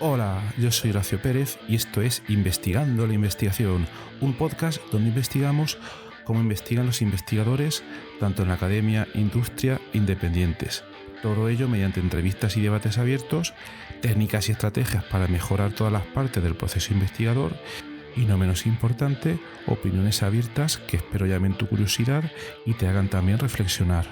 Hola, yo soy Horacio Pérez y esto es Investigando la Investigación, un podcast donde investigamos cómo investigan los investigadores, tanto en la academia, industria, independientes. Todo ello mediante entrevistas y debates abiertos, técnicas y estrategias para mejorar todas las partes del proceso investigador y, no menos importante, opiniones abiertas que espero llamen tu curiosidad y te hagan también reflexionar.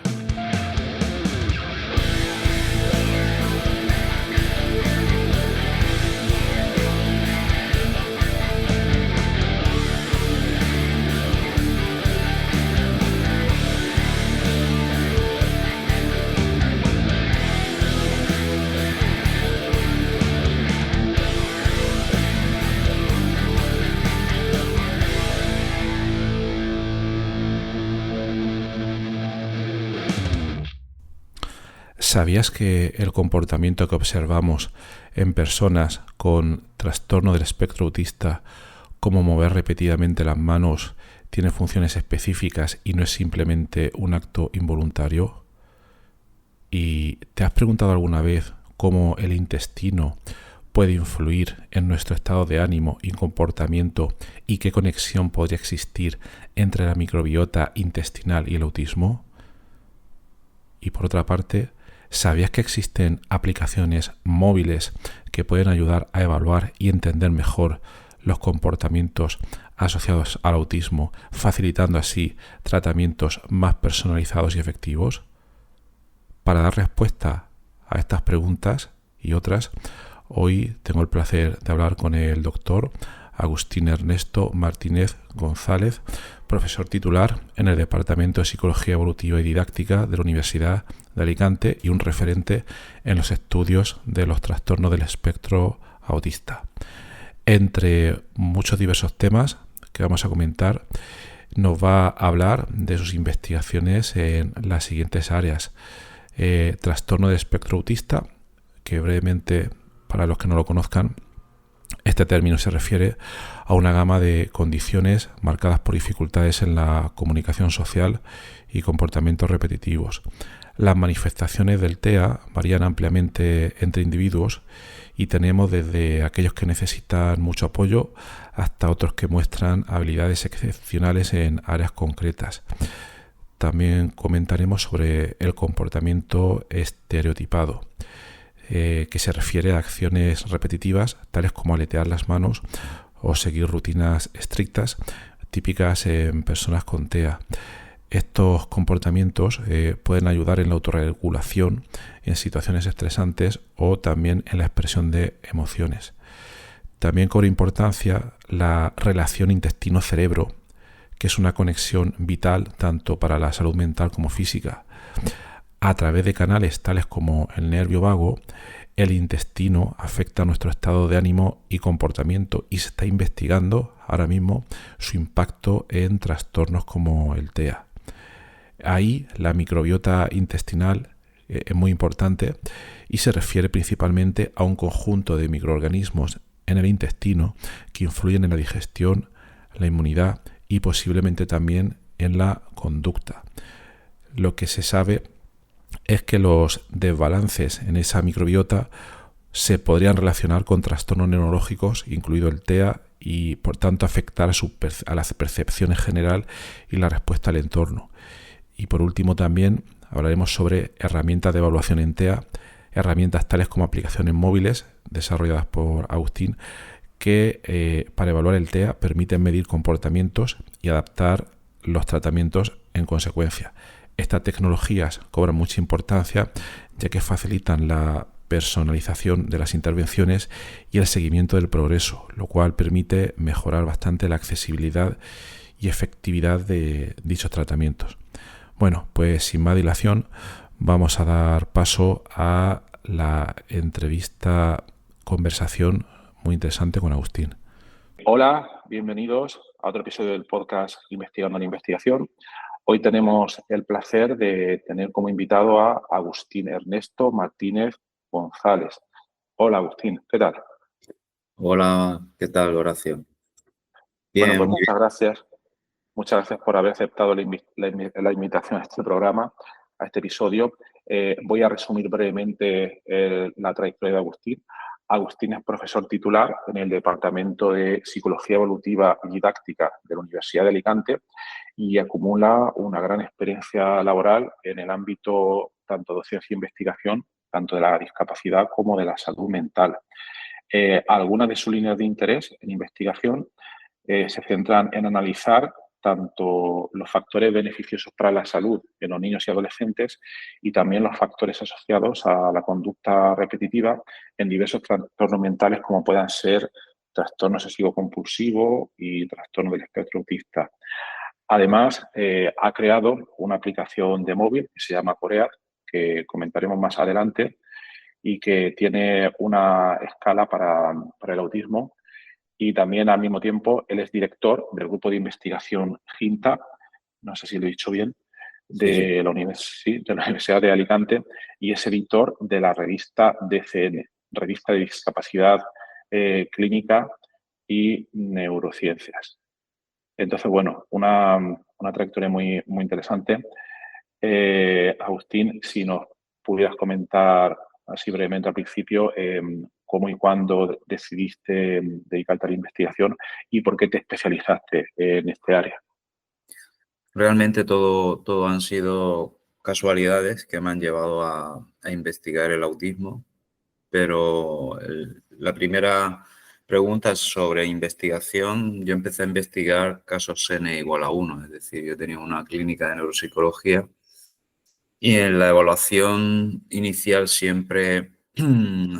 ¿Sabías que el comportamiento que observamos en personas con trastorno del espectro autista, como mover repetidamente las manos, tiene funciones específicas y no es simplemente un acto involuntario? ¿Y te has preguntado alguna vez cómo el intestino puede influir en nuestro estado de ánimo y comportamiento y qué conexión podría existir entre la microbiota intestinal y el autismo? Y por otra parte, ¿sabías que existen aplicaciones móviles que pueden ayudar a evaluar y entender mejor los comportamientos asociados al autismo, facilitando así tratamientos más personalizados y efectivos? Para dar respuesta a estas preguntas y otras, hoy tengo el placer de hablar con el doctor Agustín Ernesto Martínez González, profesor titular en el Departamento de Psicología Evolutiva y Didáctica de la Universidad de Alicante y un referente en los estudios de los trastornos del espectro autista. Entre muchos diversos temas que vamos a comentar, nos va a hablar de sus investigaciones en las siguientes áreas. Trastorno del espectro autista, que brevemente, para los que no lo conozcan, este término se refiere a una gama de condiciones marcadas por dificultades en la comunicación social y comportamientos repetitivos. Las manifestaciones del TEA varían ampliamente entre individuos y tenemos desde aquellos que necesitan mucho apoyo hasta otros que muestran habilidades excepcionales en áreas concretas. También comentaremos sobre el comportamiento estereotipado, que se refiere a acciones repetitivas, tales como aletear las manos o seguir rutinas estrictas, típicas en personas con TEA. Estos comportamientos pueden ayudar en la autorregulación en situaciones estresantes o también en la expresión de emociones. También cobra importancia la relación intestino-cerebro, que es una conexión vital tanto para la salud mental como física. A través de canales tales como el nervio vago, el intestino afecta nuestro estado de ánimo y comportamiento y se está investigando ahora mismo su impacto en trastornos como el TEA. Ahí la microbiota intestinal es muy importante y se refiere principalmente a un conjunto de microorganismos en el intestino que influyen en la digestión, la inmunidad y posiblemente también en la conducta. Lo que se sabe es que los desbalances en esa microbiota se podrían relacionar con trastornos neurológicos, incluido el TEA, y por tanto afectar a la percepción en general y la respuesta al entorno. Y por último también hablaremos sobre herramientas de evaluación en TEA, herramientas tales como aplicaciones móviles desarrolladas por Agustín, que para evaluar el TEA permiten medir comportamientos y adaptar los tratamientos en consecuencia. Estas tecnologías cobran mucha importancia ya que facilitan la personalización de las intervenciones y el seguimiento del progreso, lo cual permite mejorar bastante la accesibilidad y efectividad de dichos tratamientos. Bueno, pues sin más dilación vamos a dar paso a la conversación muy interesante con Agustín. Hola, bienvenidos a otro episodio del podcast Investigando la Investigación. Hoy tenemos el placer de tener como invitado a Agustín Ernesto Martínez González. Hola, Agustín, ¿qué tal? Hola, ¿qué tal, Horacio? Bueno, Bien, pues muy muchas gracias. Muchas gracias por haber aceptado la invitación a este programa, a este episodio. Voy a resumir brevemente la trayectoria de Agustín. Agustín es profesor titular en el Departamento de Psicología Evolutiva y Didáctica de la Universidad de Alicante y acumula una gran experiencia laboral en el ámbito tanto de docencia e investigación, tanto de la discapacidad como de la salud mental. Algunas de sus líneas de interés en investigación se centran en analizar tanto los factores beneficiosos para la salud en los niños y adolescentes y también los factores asociados a la conducta repetitiva en diversos trastornos mentales como puedan ser trastorno obsesivo-compulsivo y trastorno del espectro autista. Además, ha creado una aplicación de móvil que se llama Coread, que comentaremos más adelante, y que tiene una escala para el autismo. Y también, al mismo tiempo, él es director del grupo de investigación GINTA, no sé si lo he dicho bien, Sí. de la Universidad de Alicante, y es editor de la revista DCN, Revista de Discapacidad Clínica y Neurociencias. Entonces, bueno, una trayectoria muy, muy interesante. Agustín, si nos pudieras comentar así brevemente al principio cómo y cuándo decidiste dedicarte a la investigación y por qué te especializaste en este área. Realmente todo han sido casualidades que me han llevado a investigar el autismo, pero la primera pregunta es sobre investigación. Yo empecé a investigar casos N igual a 1, es decir, yo tenía una clínica de neuropsicología y en la evaluación inicial siempre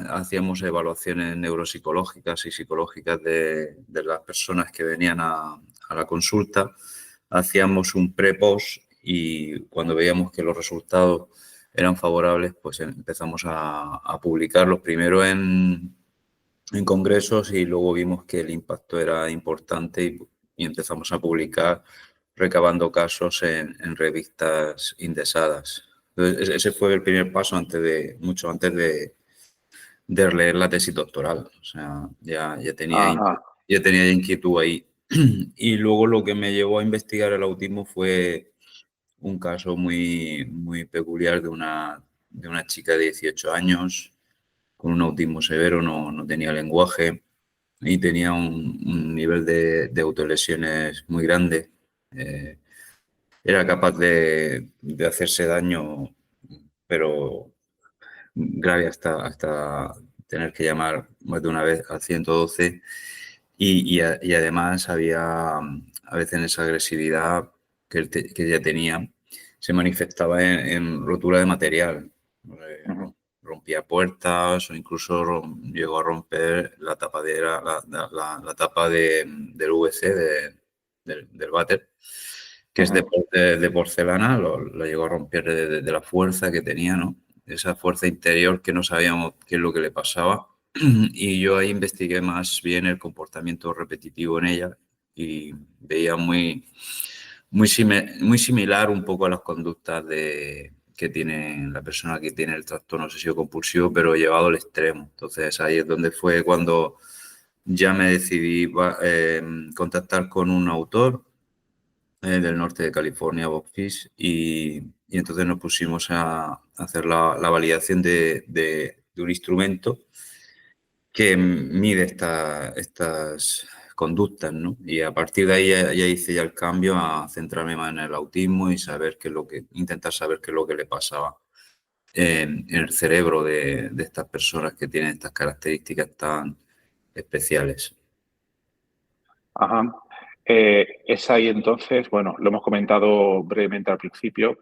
hacíamos evaluaciones neuropsicológicas y psicológicas de las personas que venían a la consulta. Hacíamos un pre-post y cuando veíamos que los resultados eran favorables, pues empezamos a publicarlos primero en congresos y luego vimos que el impacto era importante y empezamos a publicar recabando casos en revistas indexadas. Entonces, ese fue el primer paso mucho antes de leer la tesis doctoral. O sea, ya tenía inquietud ahí. Y luego lo que me llevó a investigar el autismo fue un caso muy, muy peculiar de una chica de 18 años con un autismo severo, no tenía lenguaje y tenía un nivel de autolesiones muy grande. Era capaz de hacerse daño, pero grave hasta tener que llamar más de una vez al 112 y además había a veces en esa agresividad que ella tenía se manifestaba en rotura de material. Rompía puertas o incluso llegó a romper la tapadera, la tapa del VC del váter, que es de porcelana, lo llegó a romper de la fuerza que tenía, ¿no? Esa fuerza interior que no sabíamos qué es lo que le pasaba. Y yo ahí investigué más bien el comportamiento repetitivo en ella y veía muy similar un poco a las conductas que tiene la persona que tiene el trastorno obsesivo-compulsivo, pero llevado al extremo. Entonces ahí es donde fue cuando ya me decidí contactar con un autor del norte de California, Bob Fish, y entonces nos pusimos a hacer la validación de un instrumento que mide estas conductas, ¿no? Y a partir de ahí ya hice ya el cambio a centrarme más en el autismo y intentar saber qué es lo que le pasaba en el cerebro de estas personas que tienen estas características tan especiales. Ajá. Es ahí entonces, bueno, lo hemos comentado brevemente al principio,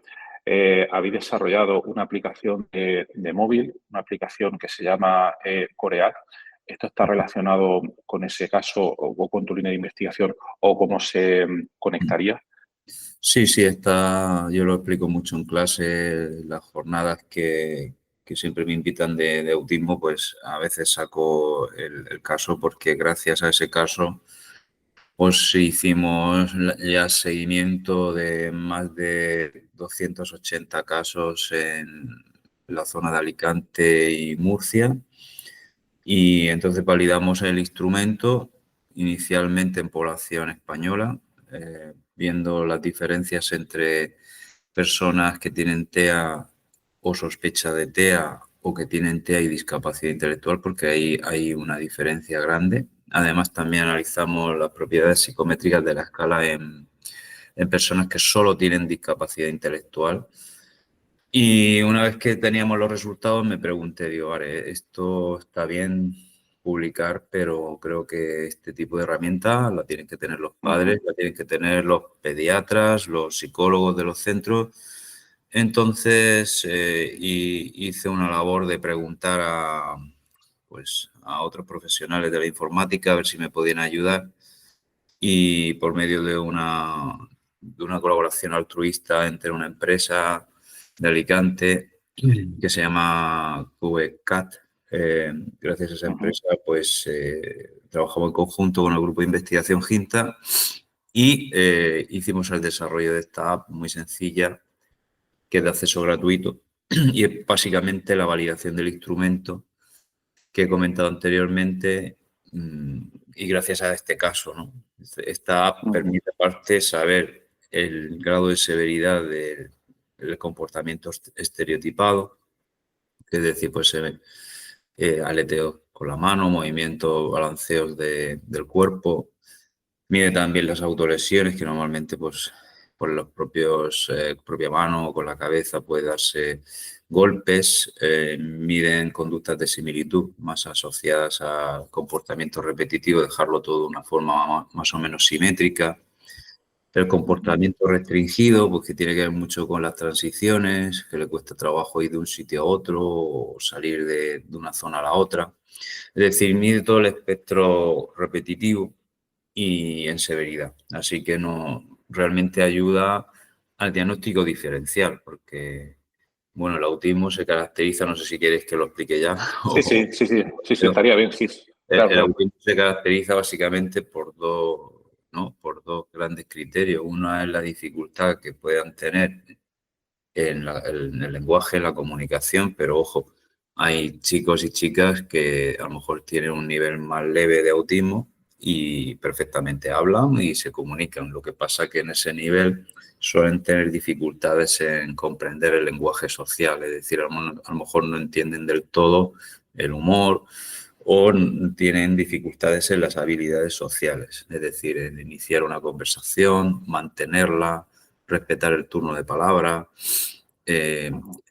habéis desarrollado una aplicación de móvil, una aplicación que se llama Coread. ¿Esto está relacionado con ese caso o con tu línea de investigación o cómo se conectaría? Sí, yo lo explico mucho en clase, las jornadas que siempre me invitan de autismo, pues a veces saco el caso porque gracias a ese caso pues hicimos ya seguimiento de más de 280 casos en la zona de Alicante y Murcia y entonces validamos el instrumento inicialmente en población española, viendo las diferencias entre personas que tienen TEA o sospecha de TEA o que tienen TEA y discapacidad intelectual, porque ahí hay una diferencia grande. Además, también analizamos las propiedades psicométricas de la escala en personas que solo tienen discapacidad intelectual. Y una vez que teníamos los resultados, me pregunté, digo, vale, esto está bien publicar, pero creo que este tipo de herramientas la tienen que tener los padres, la tienen que tener los pediatras, los psicólogos de los centros. Entonces, hice una labor de preguntar pues, a otros profesionales de la informática a ver si me podían ayudar, y por medio de una colaboración altruista entre una empresa de Alicante que se llama QECAT. Gracias a esa empresa, pues trabajamos en conjunto con el grupo de investigación GINTA y hicimos el desarrollo de esta app muy sencilla, que es de acceso gratuito, y es básicamente la validación del instrumento que he comentado anteriormente, y gracias a este caso, ¿no? Esta app permite, aparte, saber el grado de severidad del comportamiento estereotipado, es decir, pues aleteo con la mano, movimientos, balanceos del cuerpo. Mide también las autolesiones, que normalmente pues por los propia mano o con la cabeza puede darse golpes. Miden conductas de similitud más asociadas al comportamiento repetitivo, dejarlo todo de una forma más o menos simétrica. El comportamiento restringido, pues que tiene que ver mucho con las transiciones, que le cuesta trabajo ir de un sitio a otro o salir de una zona a la otra. Es decir, mide todo el espectro repetitivo y en severidad. Así que realmente ayuda al diagnóstico diferencial, porque, bueno, el autismo se caracteriza, no sé si quieres que lo explique ya. Sí, estaría bien, sí. El autismo se caracteriza básicamente por dos grandes criterios. Uno es la dificultad que puedan tener en el lenguaje, en la comunicación, pero ojo, hay chicos y chicas que a lo mejor tienen un nivel más leve de autismo y perfectamente hablan y se comunican. Lo que pasa que en ese nivel suelen tener dificultades en comprender el lenguaje social, es decir, a lo mejor no entienden del todo el humor o tienen dificultades en las habilidades sociales, es decir, en iniciar una conversación, mantenerla, respetar el turno de palabra.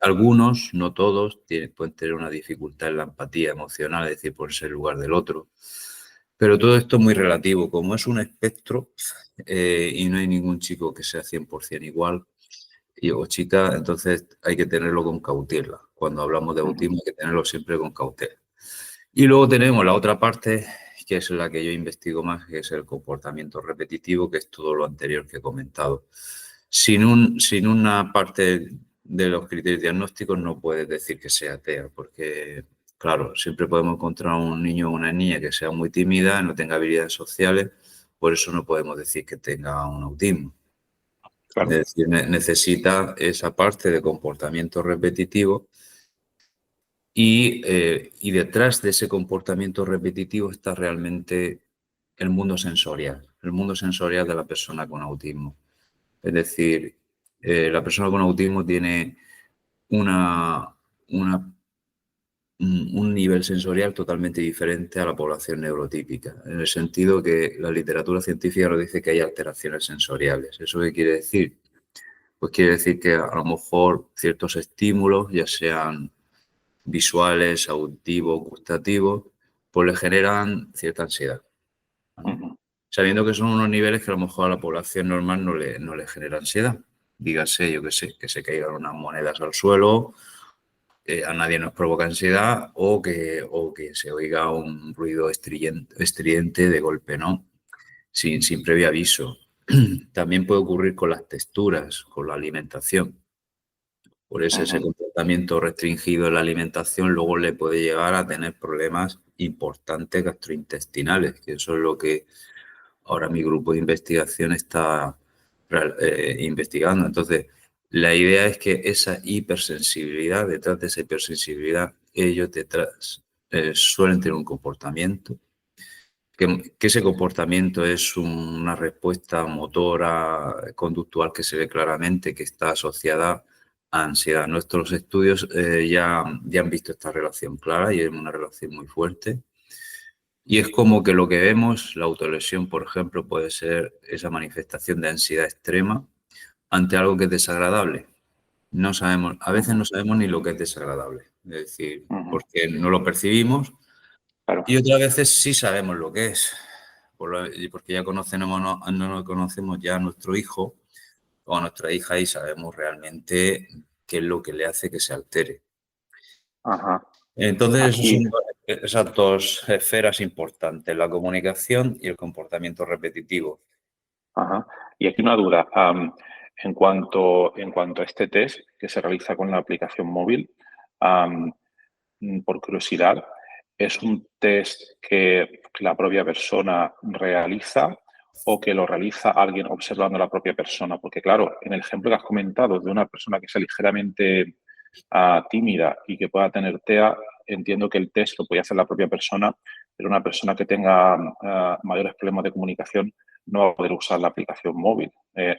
Algunos, no todos, pueden tener una dificultad en la empatía emocional, es decir, ponerse en el lugar del otro. Pero todo esto es muy relativo. Como es un espectro y no hay ningún chico que sea 100% igual o chica, entonces hay que tenerlo con cautela. Cuando hablamos de autismo hay que tenerlo siempre con cautela. Y luego tenemos la otra parte, que es la que yo investigo más, que es el comportamiento repetitivo, que es todo lo anterior que he comentado. Sin una parte de los criterios diagnósticos no puedes decir que sea TEA, porque, claro, siempre podemos encontrar un niño o una niña que sea muy tímida, no tenga habilidades sociales, por eso no podemos decir que tenga un autismo. Claro. Es decir, necesita esa parte de comportamiento repetitivo. Y detrás de ese comportamiento repetitivo está realmente el mundo sensorial de la persona con autismo. Es decir, la persona con autismo tiene un nivel sensorial totalmente diferente a la población neurotípica, en el sentido que la literatura científica nos dice que hay alteraciones sensoriales. ¿Eso qué quiere decir? Pues quiere decir que a lo mejor ciertos estímulos, ya sean visuales, auditivos, gustativos, pues le generan cierta ansiedad. Sabiendo que son unos niveles que a lo mejor a la población normal no le genera ansiedad. Dígase, yo qué sé, que se caigan unas monedas al suelo, a nadie nos provoca ansiedad, o que se oiga un ruido estridente de golpe, ¿no? Sin previo aviso. También puede ocurrir con las texturas, con la alimentación. Por eso ese comportamiento restringido en la alimentación luego le puede llevar a tener problemas importantes gastrointestinales, que eso es lo que ahora mi grupo de investigación está investigando. Entonces, la idea es que esa hipersensibilidad, detrás de esa hipersensibilidad, ellos detrás suelen tener un comportamiento, que ese comportamiento es una respuesta motora, conductual, que se ve claramente que está asociada a ansiedad. Nuestros estudios ya han visto esta relación clara y es una relación muy fuerte. Y es como que lo que vemos, la autolesión, por ejemplo, puede ser esa manifestación de ansiedad extrema ante algo que es desagradable. No sabemos, a veces no sabemos ni lo que es desagradable, es decir, porque no lo percibimos, Claro. y otras veces sí sabemos lo que es, porque ya no conocemos ya a nuestro hijo o a nuestra hija y sabemos realmente qué es lo que le hace que se altere. Ajá. Entonces, Aquí, esas dos esferas importantes, la comunicación y el comportamiento repetitivo. ajá. Y aquí una duda. En cuanto a este test que se realiza con la aplicación móvil, am, por curiosidad, ¿es un test que la propia persona realiza o que lo realiza alguien observando a la propia persona? Porque claro, en el ejemplo que has comentado de una persona que sea ligeramente tímida y que pueda tener TEA, entiendo que el test lo puede hacer la propia persona, pero una persona que tenga mayores problemas de comunicación no va a poder usar la aplicación móvil.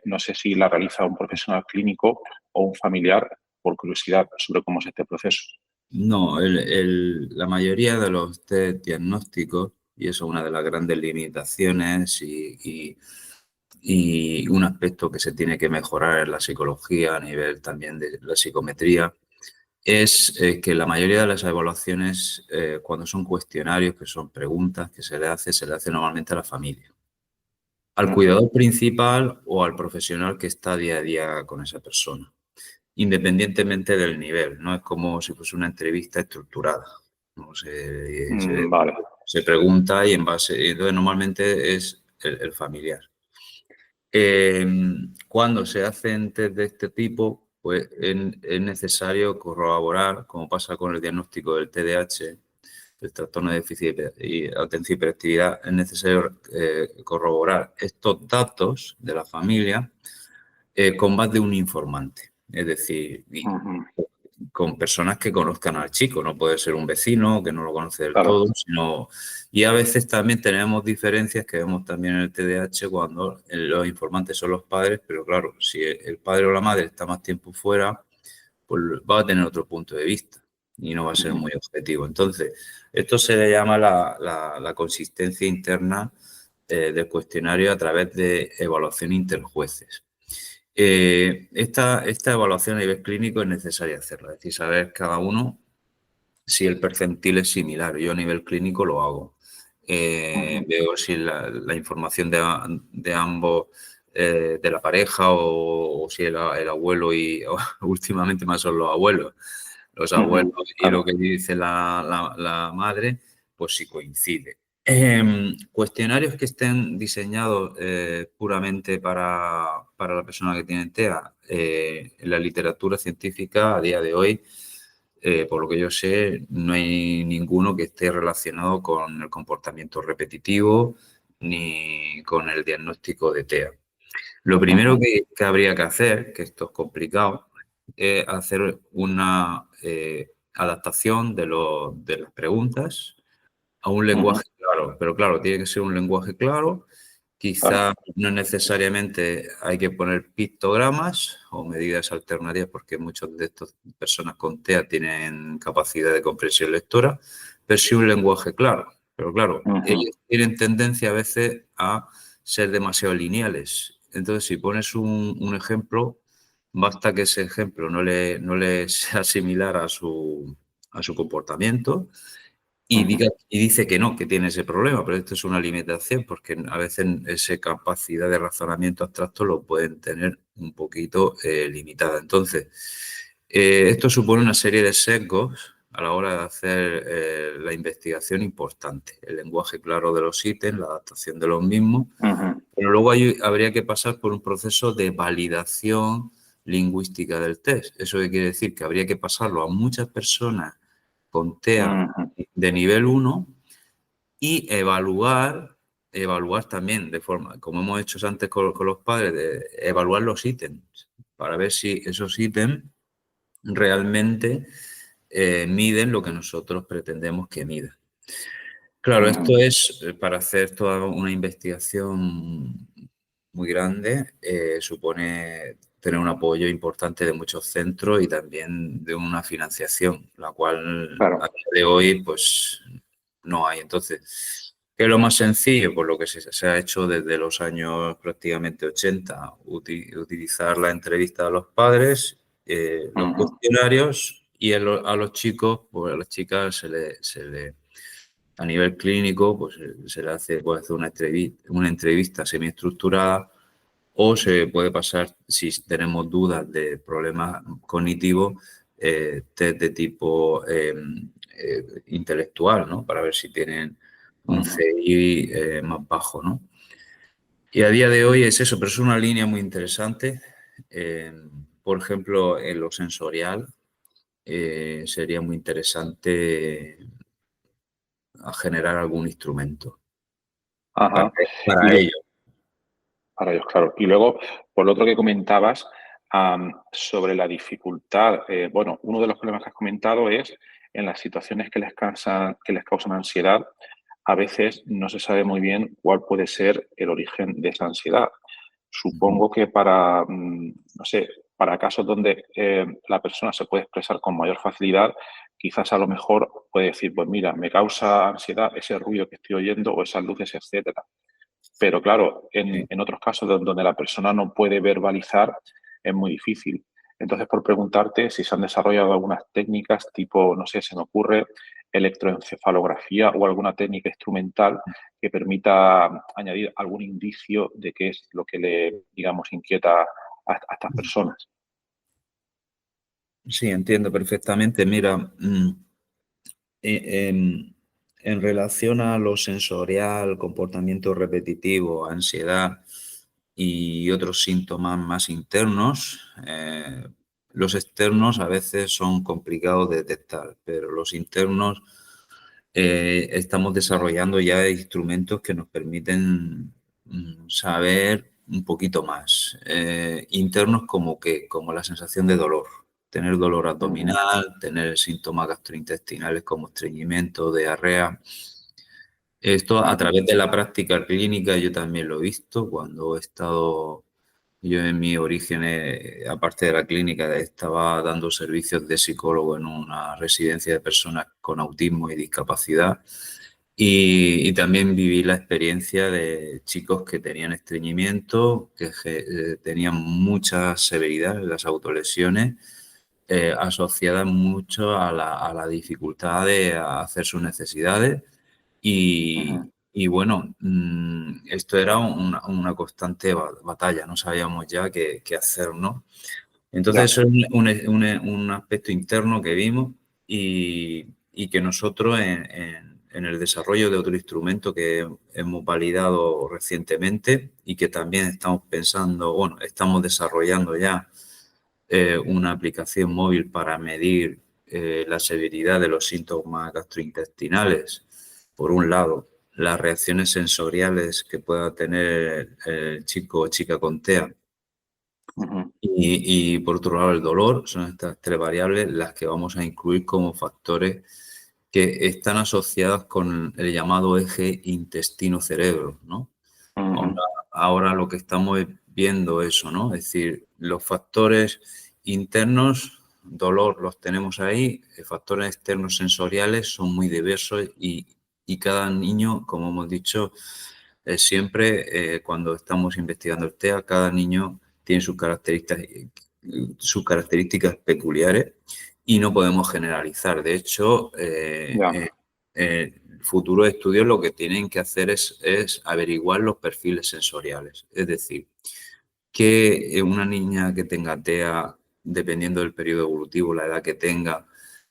No sé si la realiza un profesional clínico o un familiar, por curiosidad sobre cómo es este proceso. No, la mayoría de los test diagnósticos, y eso es una de las grandes limitaciones y un aspecto que se tiene que mejorar en la psicología a nivel también de la psicometría, es que la mayoría de las evaluaciones, cuando son cuestionarios, que son preguntas que se le hace normalmente a la familia, al cuidador principal o al profesional que está día a día con esa persona, independientemente del nivel. No es como si fuese una entrevista estructurada. ¿No? Vale. Se pregunta y entonces normalmente es el familiar. Cuando se hacen test de este tipo, pues es necesario corroborar, como pasa con el diagnóstico del TDAH, el trastorno de déficit y atención y hiperactividad, es necesario corroborar estos datos de la familia con más de un informante. Es decir, con personas que conozcan al chico, no puede ser un vecino que no lo conoce del Claro. todo, sino... Y a veces también tenemos diferencias que vemos también en el TDAH cuando los informantes son los padres, pero claro, si el padre o la madre está más tiempo fuera, pues va a tener otro punto de vista y no va a ser muy objetivo. Entonces, esto se le llama la consistencia interna del cuestionario a través de evaluación interjueces. Esta evaluación a nivel clínico es necesaria hacerla, es decir, saber cada uno si el percentil es similar. Yo a nivel clínico lo hago. Veo si la información de ambos, de la pareja o si el abuelo o últimamente más son los abuelos y lo Claro. que dice la madre, pues sí coincide. Cuestionarios que estén diseñados puramente para la persona que tiene TEA, en la literatura científica a día de hoy, por lo que yo sé, no hay ninguno que esté relacionado con el comportamiento repetitivo ni con el diagnóstico de TEA. Lo primero que habría que hacer, que esto es complicado, es hacer una adaptación de las preguntas a un lenguaje claro. Pero claro, tiene que ser un lenguaje claro. Quizá no necesariamente hay que poner pictogramas o medidas alternativas porque muchas de estas personas con TEA tienen capacidad de comprensión lectora, pero sí un lenguaje claro. Pero claro, ellos tienen tendencia a veces a ser demasiado lineales. Entonces, si pones un ejemplo, basta que ese ejemplo no le sea similar a su comportamiento y dice que no, que tiene ese problema, pero esto es una limitación porque a veces esa capacidad de razonamiento abstracto lo pueden tener un poquito limitada. Entonces, esto supone una serie de sesgos a la hora de hacer la investigación importante. El lenguaje claro de los ítems, la adaptación de los mismos, pero luego habría que pasar por un proceso de validación lingüística del test. ¿Eso qué quiere decir? Que habría que pasarlo a muchas personas con TEA de nivel 1 y evaluar también de forma, como hemos hecho antes con los padres, de evaluar los ítems para ver si esos ítems realmente miden lo que nosotros pretendemos que mida. Claro, esto es para hacer toda una investigación muy grande, supone tener un apoyo importante de muchos centros y también de una financiación, la cual Claro. a día de hoy pues no hay. Entonces, ¿qué es lo más sencillo? Pues lo que se ha hecho desde los años prácticamente 80, utilizar la entrevista a los padres, los cuestionarios y a los chicos, pues a las chicas a nivel clínico, pues se le puede hacer una entrevista semiestructurada o se puede pasar, si tenemos dudas de problemas cognitivos, test de tipo intelectual, ¿no? Para ver si tienen un CI más bajo, ¿no? Y a día de hoy es eso, pero es una línea muy interesante. Por ejemplo, en lo sensorial sería muy interesante a generar algún instrumento para, Ajá. Y para lo- ello. para ellos, claro. Y luego, por lo otro que comentabas, sobre la dificultad, bueno, uno de los problemas que has comentado es en las situaciones que les causan ansiedad, a veces no se sabe muy bien cuál puede ser el origen de esa ansiedad. Ujú. Supongo que para, no sé, para casos donde la persona se puede expresar con mayor facilidad, quizás a lo mejor puede decir, pues mira, me causa ansiedad ese ruido que estoy oyendo o esas luces, etcétera. Pero claro, Sí. en otros casos donde la persona no puede verbalizar, es muy difícil. Entonces, por preguntarte si se han desarrollado algunas técnicas tipo, no sé, se me ocurre electroencefalografía o alguna técnica instrumental que permita añadir algún indicio de qué es lo que le, digamos, inquieta a estas personas. Sí, entiendo perfectamente. Mira, e- en, en relación a lo sensorial, comportamiento repetitivo, ansiedad y otros síntomas más internos, los externos a veces son complicados de detectar, pero los internos estamos desarrollando ya instrumentos que nos permiten saber un poquito más. Internos como que, como la sensación de dolor, tener dolor Ujú, abdominal, tener síntomas gastrointestinales como estreñimiento, diarrea. Esto a ujú, través de la práctica clínica yo también lo he visto cuando he estado, yo en mi origen, aparte de la clínica, estaba dando servicios de psicólogo en una residencia de personas con autismo y discapacidad y también viví la experiencia de chicos que tenían estreñimiento, que tenían mucha severidad en las autolesiones asociadas mucho a la dificultad de hacer sus necesidades ujú. y bueno, esto era una constante batalla, no sabíamos ya qué hacer, ¿no? Entonces Ya. eso es un aspecto interno que vimos y que nosotros en el desarrollo de otro instrumento que hemos validado recientemente y que también estamos pensando, bueno, estamos desarrollando ya una aplicación móvil para medir la severidad de los síntomas gastrointestinales, por un lado, las reacciones sensoriales que pueda tener el chico o chica con TEA Ujú, y por otro lado el dolor, son estas tres variables las que vamos a incluir como factores que están asociadas con el llamado eje intestino-cerebro, ¿no? Ahora, ujú, ahora lo que estamos es viendo eso, ¿no? Es decir, los factores internos, dolor los tenemos ahí, factores externos sensoriales son muy diversos y cada niño, como hemos dicho, siempre cuando estamos investigando el TEA, cada niño tiene sus características peculiares y no podemos generalizar. De hecho, ya. futuros estudios lo que tienen que hacer es averiguar los perfiles sensoriales. Es decir, que una niña que tenga TEA, dependiendo del periodo evolutivo, la edad que tenga,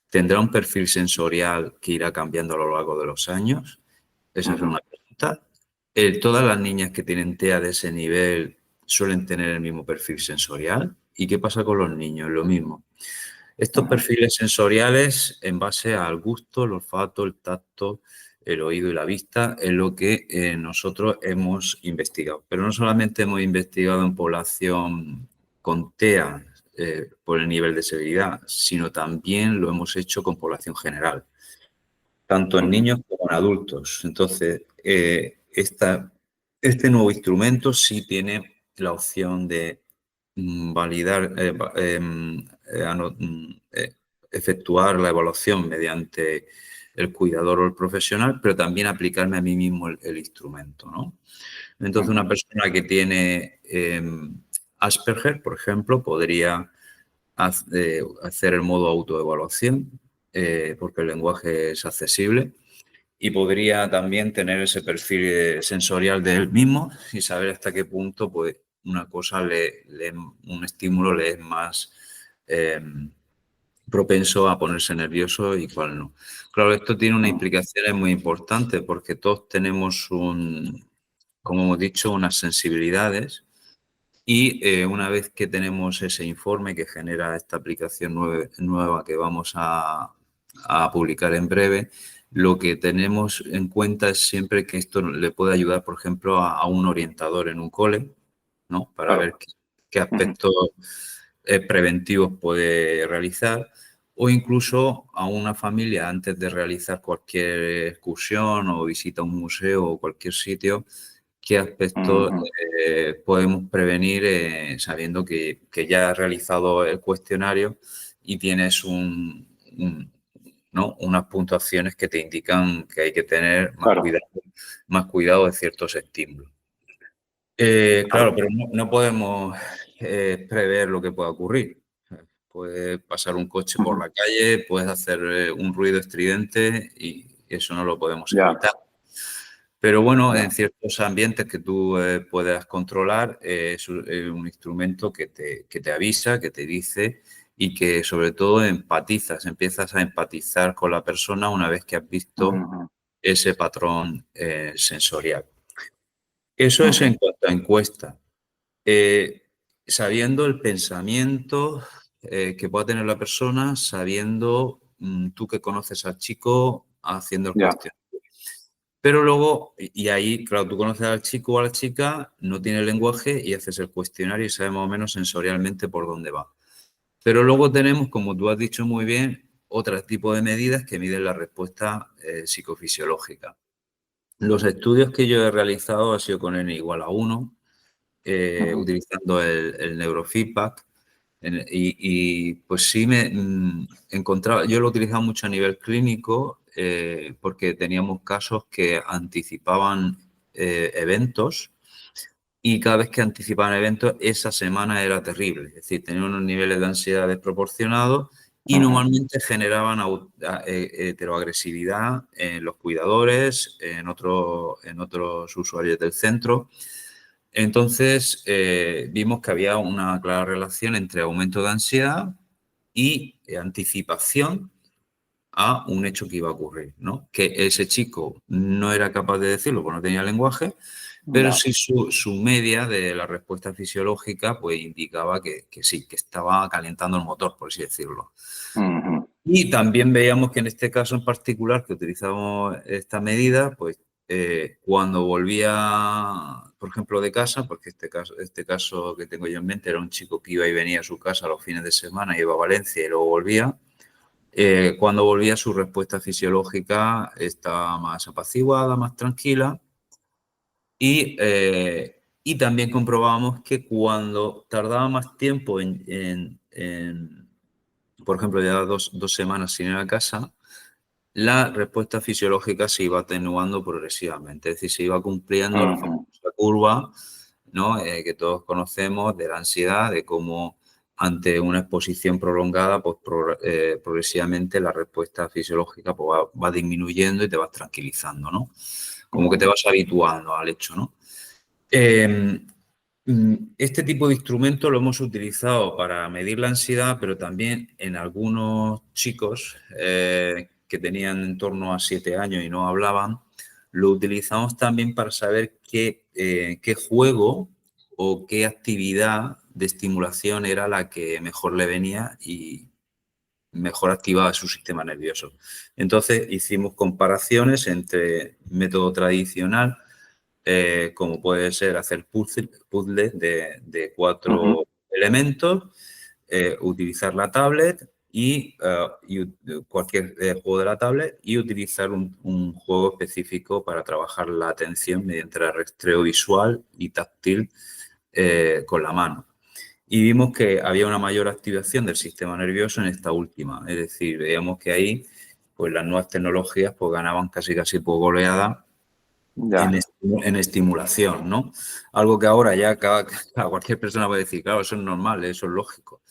tendrá un perfil sensorial que irá cambiando a lo largo de los años. Esa es Ujú, una pregunta. ¿Todas las niñas que tienen TEA de ese nivel suelen tener el mismo perfil sensorial? ¿Y qué pasa con los niños? Lo mismo. Estos ujú, perfiles sensoriales, en base al gusto, el olfato, el tacto, el oído y la vista, es lo que nosotros hemos investigado. Pero no solamente hemos investigado en población con TEA por el nivel de severidad, sino también lo hemos hecho con población general, tanto en ujú. niños como en adultos. Entonces, este nuevo instrumento sí tiene la opción de validar, efectuar la evaluación mediante el cuidador o el profesional, pero también aplicarme a mí mismo el instrumento, ¿no? Entonces, una persona que tiene Asperger, por ejemplo, podría hacer el modo autoevaluación, porque el lenguaje es accesible, y podría también tener ese perfil sensorial de él mismo y saber hasta qué punto pues, una cosa, un estímulo le es más propenso a ponerse nervioso y cuál no. Claro, esto tiene unas implicaciones muy importantes porque todos tenemos como hemos dicho, unas sensibilidades y una vez que tenemos ese informe que genera esta aplicación nueva que vamos a publicar en breve, lo que tenemos en cuenta es siempre que esto le puede ayudar, por ejemplo, a un orientador en un cole, ¿no? Para ver qué aspectos preventivos puede realizar, o incluso a una familia antes de realizar cualquier excursión o visita a un museo o cualquier sitio, qué aspectos podemos prevenir sabiendo que ya has realizado el cuestionario y tienes ¿no? unas puntuaciones que te indican que hay que tener más cuidado de ciertos estímulos. Claro, pero no podemos prever lo que pueda ocurrir. Puede pasar un coche por la calle, puedes hacer un ruido estridente y eso no lo podemos evitar. Pero bueno, en ciertos ambientes que tú puedas controlar, es un instrumento que te avisa, que te dice y que sobre todo empiezas a empatizar con la persona una vez que has visto ese patrón sensorial. Eso es en cuanto a encuesta. Sabiendo el pensamiento que pueda tener la persona, sabiendo tú que conoces al chico haciendo el cuestionario. Pero luego, y ahí, claro, tú conoces al chico o a la chica, no tiene lenguaje y haces el cuestionario y sabes más o menos sensorialmente por dónde va. Pero luego tenemos, como tú has dicho muy bien, otro tipo de medidas que miden la respuesta psicofisiológica. Los estudios que yo he realizado han sido con N igual a 1, utilizando el neurofeedback. Y pues sí me encontraba, yo lo he utilizado mucho a nivel clínico porque teníamos casos que anticipaban eventos y cada vez que anticipaban eventos esa semana era terrible, es decir, tenían unos niveles de ansiedad desproporcionados y normalmente generaban heteroagresividad en los cuidadores, en otros usuarios del centro. Entonces, vimos que había una clara relación entre aumento de ansiedad y anticipación a un hecho que iba a ocurrir, ¿no? Que ese chico no era capaz de decirlo porque no tenía lenguaje, pero sí su media de la respuesta fisiológica pues indicaba que sí, que estaba calentando el motor, por así decirlo. Y también veíamos que en este caso en particular que utilizamos esta medida, pues cuando volvía, por ejemplo, de casa, porque este caso que tengo yo en mente era un chico que iba y venía a su casa los fines de semana, iba a Valencia y luego volvía. Cuando volvía su respuesta fisiológica estaba más apaciguada, más tranquila y también comprobábamos que cuando tardaba más tiempo por ejemplo, ya dos semanas sin ir a casa, la respuesta fisiológica se iba atenuando progresivamente, es decir, se iba cumpliendo la famosa curva, ¿no? Que todos conocemos de la ansiedad, de cómo ante una exposición prolongada, pues progresivamente la respuesta fisiológica pues, va disminuyendo y te vas tranquilizando, ¿no? Como que te vas habituando al hecho, ¿no? Este tipo de instrumento lo hemos utilizado para medir la ansiedad, pero también en algunos chicos que tenían en torno a 7 años y no hablaban, lo utilizamos también para saber qué juego o qué actividad de estimulación era la que mejor le venía y mejor activaba su sistema nervioso. Entonces hicimos comparaciones entre método tradicional, como puede ser hacer puzzles de 4 elementos, utilizar la tablet y cualquier juego de la tablet y utilizar un juego específico para trabajar la atención mediante el rastreo visual y táctil con la mano. y vimos que había una mayor activación del sistema nervioso en esta última. Es decir, veíamos que ahí pues las nuevas tecnologías pues ganaban casi por goleada Ya, en estimulación, ¿no? Algo que ahora ya cualquier persona puede decir, claro, eso es normal, eso es lógico.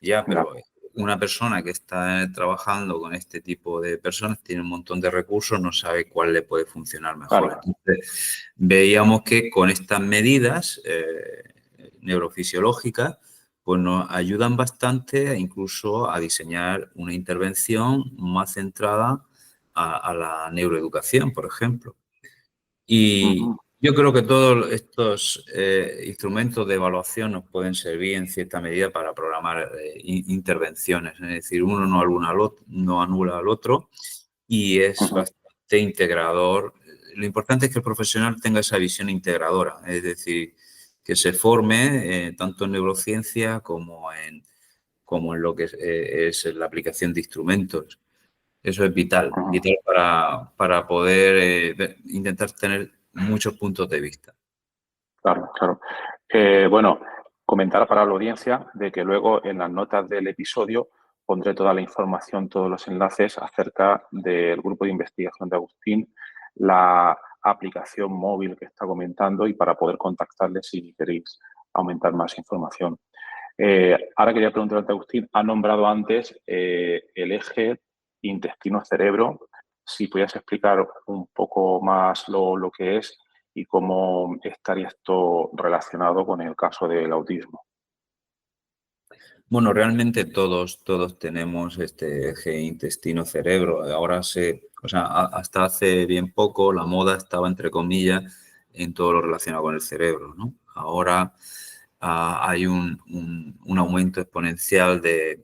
Ya, ya, pero una persona que está trabajando con este tipo de personas tiene un montón de recursos, no sabe cuál le puede funcionar mejor. claro. Entonces, veíamos que con estas medidas neurofisiológicas, pues nos ayudan bastante incluso a diseñar una intervención más centrada a la neuroeducación, por ejemplo. Y Ujú, yo creo que todos estos instrumentos de evaluación nos pueden servir en cierta medida para programar intervenciones. Es decir, uno no anula al otro y es ujú, bastante integrador. Lo importante es que el profesional tenga esa visión integradora, es decir, que se forme tanto en neurociencia como en lo que es la aplicación de instrumentos. Eso es vital, ujú. vital para poder intentar tener muchos puntos de vista. Claro, claro. Bueno, comentar para la audiencia de que luego en las notas del episodio pondré toda la información, todos los enlaces acerca del grupo de investigación de Agustín, la aplicación móvil que está comentando y para poder contactarle si queréis aumentar más información. Ahora quería preguntarle a Agustín, ha nombrado antes el eje intestino-cerebro. Si pudieras explicar un poco más lo que es y cómo estaría esto relacionado con el caso del autismo. Bueno, realmente todos tenemos este eje intestino-cerebro. Hasta hace bien poco la moda estaba, entre comillas, en todo lo relacionado con el cerebro, ¿no? Ahora hay un aumento exponencial de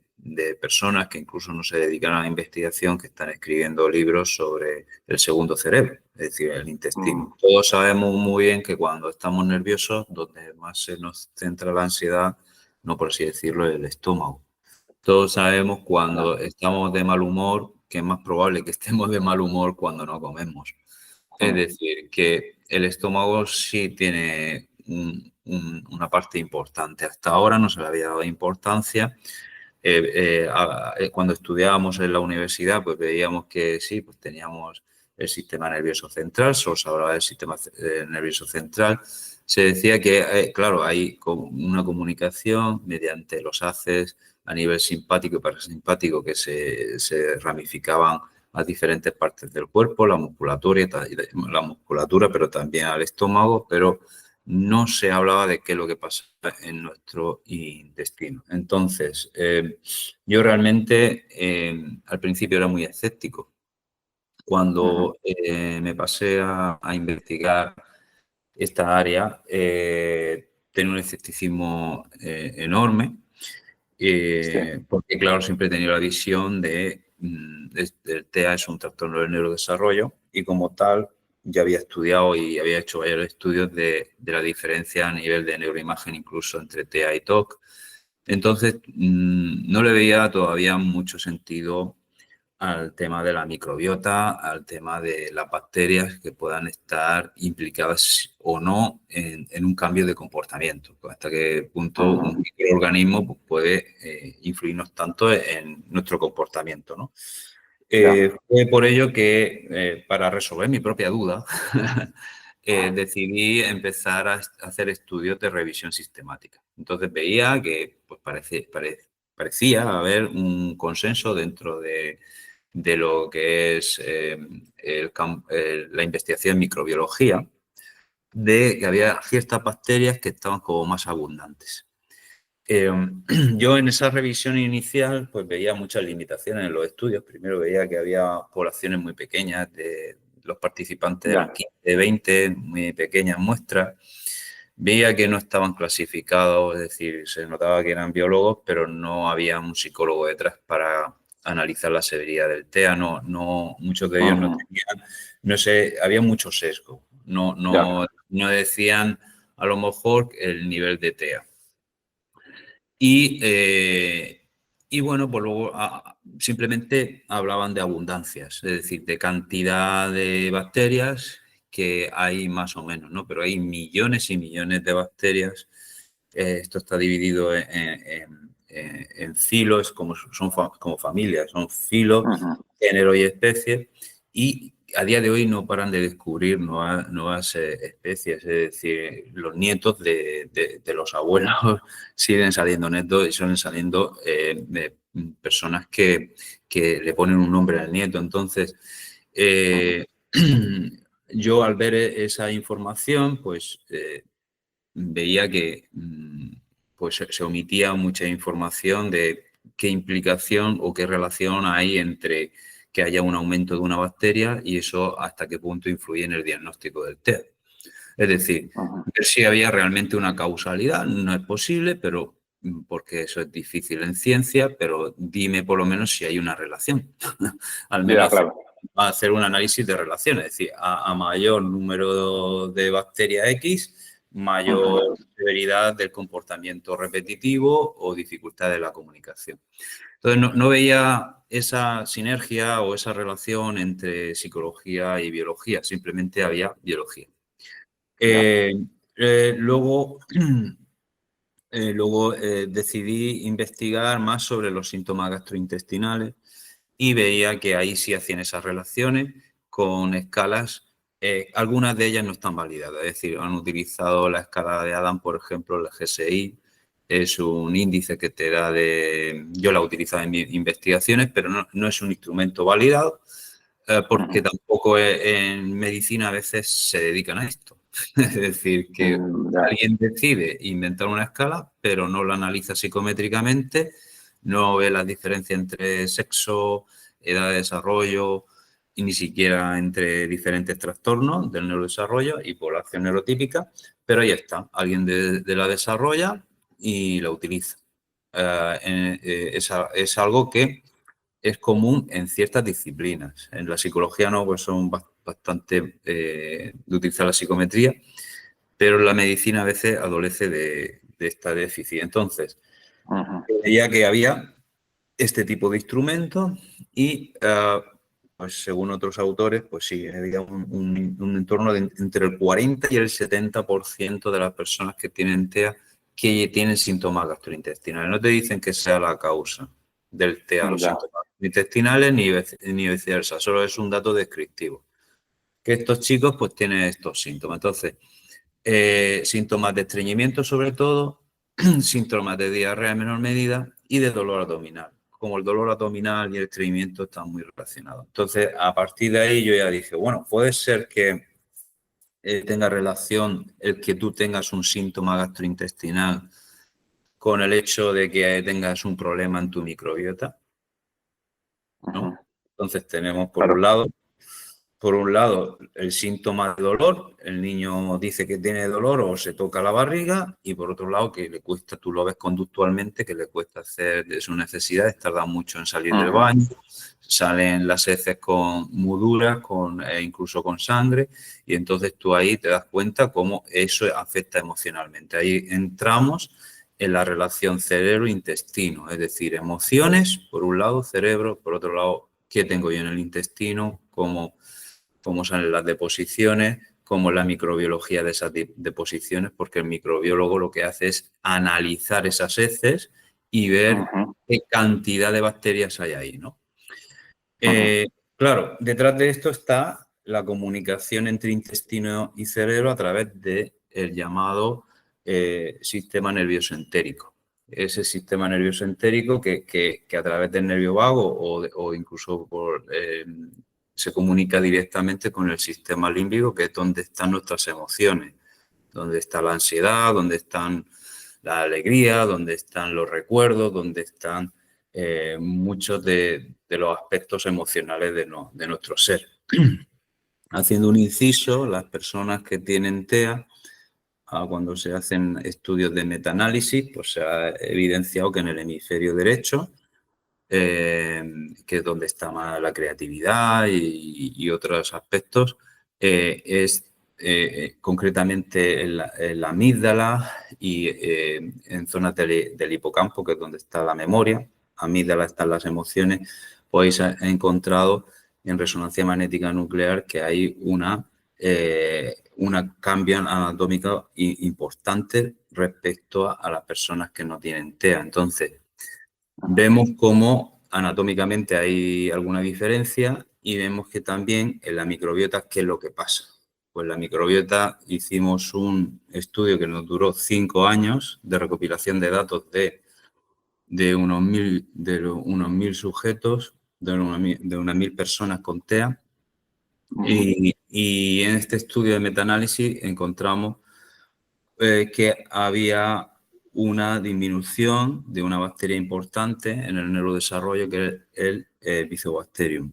personas que incluso no se dedican a la investigación, que están escribiendo libros sobre el segundo cerebro, es decir, el Mm, intestino. Todos sabemos muy bien que cuando estamos nerviosos, donde más se nos centra la ansiedad, no por así decirlo, el estómago. Todos sabemos ya. cuando estamos de mal humor que es más probable que estemos de mal humor cuando no comemos. Es Mm, decir, que el estómago sí tiene una parte importante. Hasta ahora no se le había dado importancia. Cuando estudiábamos en la universidad, pues veíamos que sí, pues teníamos el sistema nervioso central, solo se hablaba del sistema nervioso central. Se decía que, claro, hay una comunicación mediante los haces a nivel simpático y parasimpático que se ramificaban a diferentes partes del cuerpo, la musculatura, pero también al estómago, pero no se hablaba de qué es lo que pasa en nuestro intestino. Entonces, yo realmente al principio era muy escéptico. ujú, Cuando me pasé a investigar esta área, tenía un escepticismo enorme, sí, porque claro, siempre he tenido la visión el TEA es un trastorno del neurodesarrollo y como tal ya había estudiado y había hecho varios estudios de la diferencia a nivel de neuroimagen incluso entre TEA y TOC. Entonces, no le veía todavía mucho sentido al tema de la microbiota, al tema de las bacterias que puedan estar implicadas o no en un cambio de comportamiento. Hasta qué punto ujú, un microorganismo pues, puede influirnos tanto en nuestro comportamiento, ¿no? ya, Fue por ello que, para resolver mi propia duda, decidí empezar a hacer estudios de revisión sistemática. Entonces veía que pues, parecía haber un consenso dentro de lo que es la investigación en microbiología, de que había ciertas bacterias que estaban como más abundantes. Eh, yo en esa revisión inicial pues veía muchas limitaciones en los estudios. Primero veía que había poblaciones muy pequeñas, los participantes eran ya, 15, 20, muy pequeñas muestras. Veía que no estaban clasificados, es decir, se notaba que eran biólogos, pero no había un psicólogo detrás para analizar la severidad del TEA. Muchos de ellos no ujú, tenían, no sé, había mucho sesgo. ya, No decían a lo mejor el nivel de TEA. Y, y bueno, pues luego simplemente hablaban de abundancias, es decir, de cantidad de bacterias que hay más o menos, ¿no? Pero hay millones y millones de bacterias Esto está dividido en filos, como familias, son filos, género y especies, y a día de hoy no paran de descubrir nuevas especies, es decir, los nietos de los abuelos siguen saliendo netos y suelen saliendo de personas que le ponen un nombre al nieto. Entonces, yo al ver esa información, pues veía que pues se omitía mucha información de qué implicación o qué relación hay entre que haya un aumento de una bacteria y eso hasta qué punto influye en el diagnóstico del TEA. Es decir, ver si había realmente una causalidad, no es posible, pero porque eso es difícil en ciencia, pero dime por lo menos si hay una relación. Al menos hacer un análisis de relación, es decir, a mayor número de bacterias X, mayor severidad del comportamiento repetitivo o dificultad de la comunicación. Entonces, no veía esa sinergia o esa relación entre psicología y biología, simplemente había biología. Luego decidí investigar más sobre los síntomas gastrointestinales y veía que ahí sí hacían esas relaciones con escalas. Algunas de ellas no están validadas, es decir, han utilizado la escala de Adam, por ejemplo, la GSI, es un índice que te da yo la he utilizado en mis investigaciones, pero no es un instrumento validado, porque tampoco en medicina a veces se dedican a esto. Es decir, que alguien decide inventar una escala, pero no la analiza psicométricamente, no ve las diferencias entre sexo, edad de desarrollo y ni siquiera entre diferentes trastornos del neurodesarrollo y población neurotípica, pero ahí está, alguien la desarrolla y la utiliza. Es algo que es común en ciertas disciplinas. En la psicología no, pues son bastante de utilizar la psicometría, pero la medicina a veces adolece de esta déficit. Entonces, veía que había este tipo de instrumentos y, pues según otros autores, pues sí, había un entorno de entre el 40 y el 70% de las personas que tienen TEA que tienen síntomas gastrointestinales. No te dicen que sea la causa del TEA, los síntomas intestinales, ni viceversa, solo es un dato descriptivo. Que estos chicos pues tienen estos síntomas. Entonces, síntomas de estreñimiento sobre todo, síntomas de diarrea en menor medida y de dolor abdominal. Como el dolor abdominal y el estreñimiento están muy relacionados. Entonces, a partir de ahí yo ya dije, bueno, puede ser que tenga relación el que tú tengas un síntoma gastrointestinal con el hecho de que tengas un problema en tu microbiota, ¿no? Entonces tenemos por un lado el síntoma de dolor, el niño dice que tiene dolor o se toca la barriga, y por otro lado que le cuesta, tú lo ves conductualmente, que le cuesta hacer de sus necesidades, tarda mucho en salir del baño, salen las heces muy duras, incluso con sangre, y entonces tú ahí te das cuenta cómo eso afecta emocionalmente. Ahí entramos en la relación cerebro-intestino, es decir, emociones, por un lado, cerebro, por otro lado, qué tengo yo en el intestino, cómo salen las deposiciones, cómo la microbiología de esas deposiciones, porque el microbiólogo lo que hace es analizar esas heces y ver qué cantidad de bacterias hay ahí, ¿no? Claro, detrás de esto está la comunicación entre intestino y cerebro a través del llamado sistema nervioso entérico. Ese sistema nervioso entérico que a través del nervio vago o incluso se comunica directamente con el sistema límbico, que es donde están nuestras emociones, donde está la ansiedad, donde están la alegría, donde están los recuerdos, donde están muchos de los aspectos emocionales de nuestro ser. Haciendo un inciso, las personas que tienen TEA, cuando se hacen estudios de metaanálisis, pues se ha evidenciado que en el hemisferio derecho, que es donde está más la creatividad y otros aspectos, es concretamente en la amígdala y en zonas del hipocampo, que es donde está la memoria. Amígdala están las emociones, pues ha encontrado en resonancia magnética nuclear que hay una un cambio anatómico importante respecto a las personas que no tienen TEA. Entonces, vemos cómo anatómicamente hay alguna diferencia y vemos que también en la microbiota, ¿qué es lo que pasa? Pues la microbiota hicimos un estudio que nos duró 5 años de recopilación de datos de unos 1.000 sujetos, de unas 1.000 personas con TEA. Y en este estudio de metaanálisis encontramos que había una disminución de una bacteria importante en el neurodesarrollo, que es el Bifidobacterium.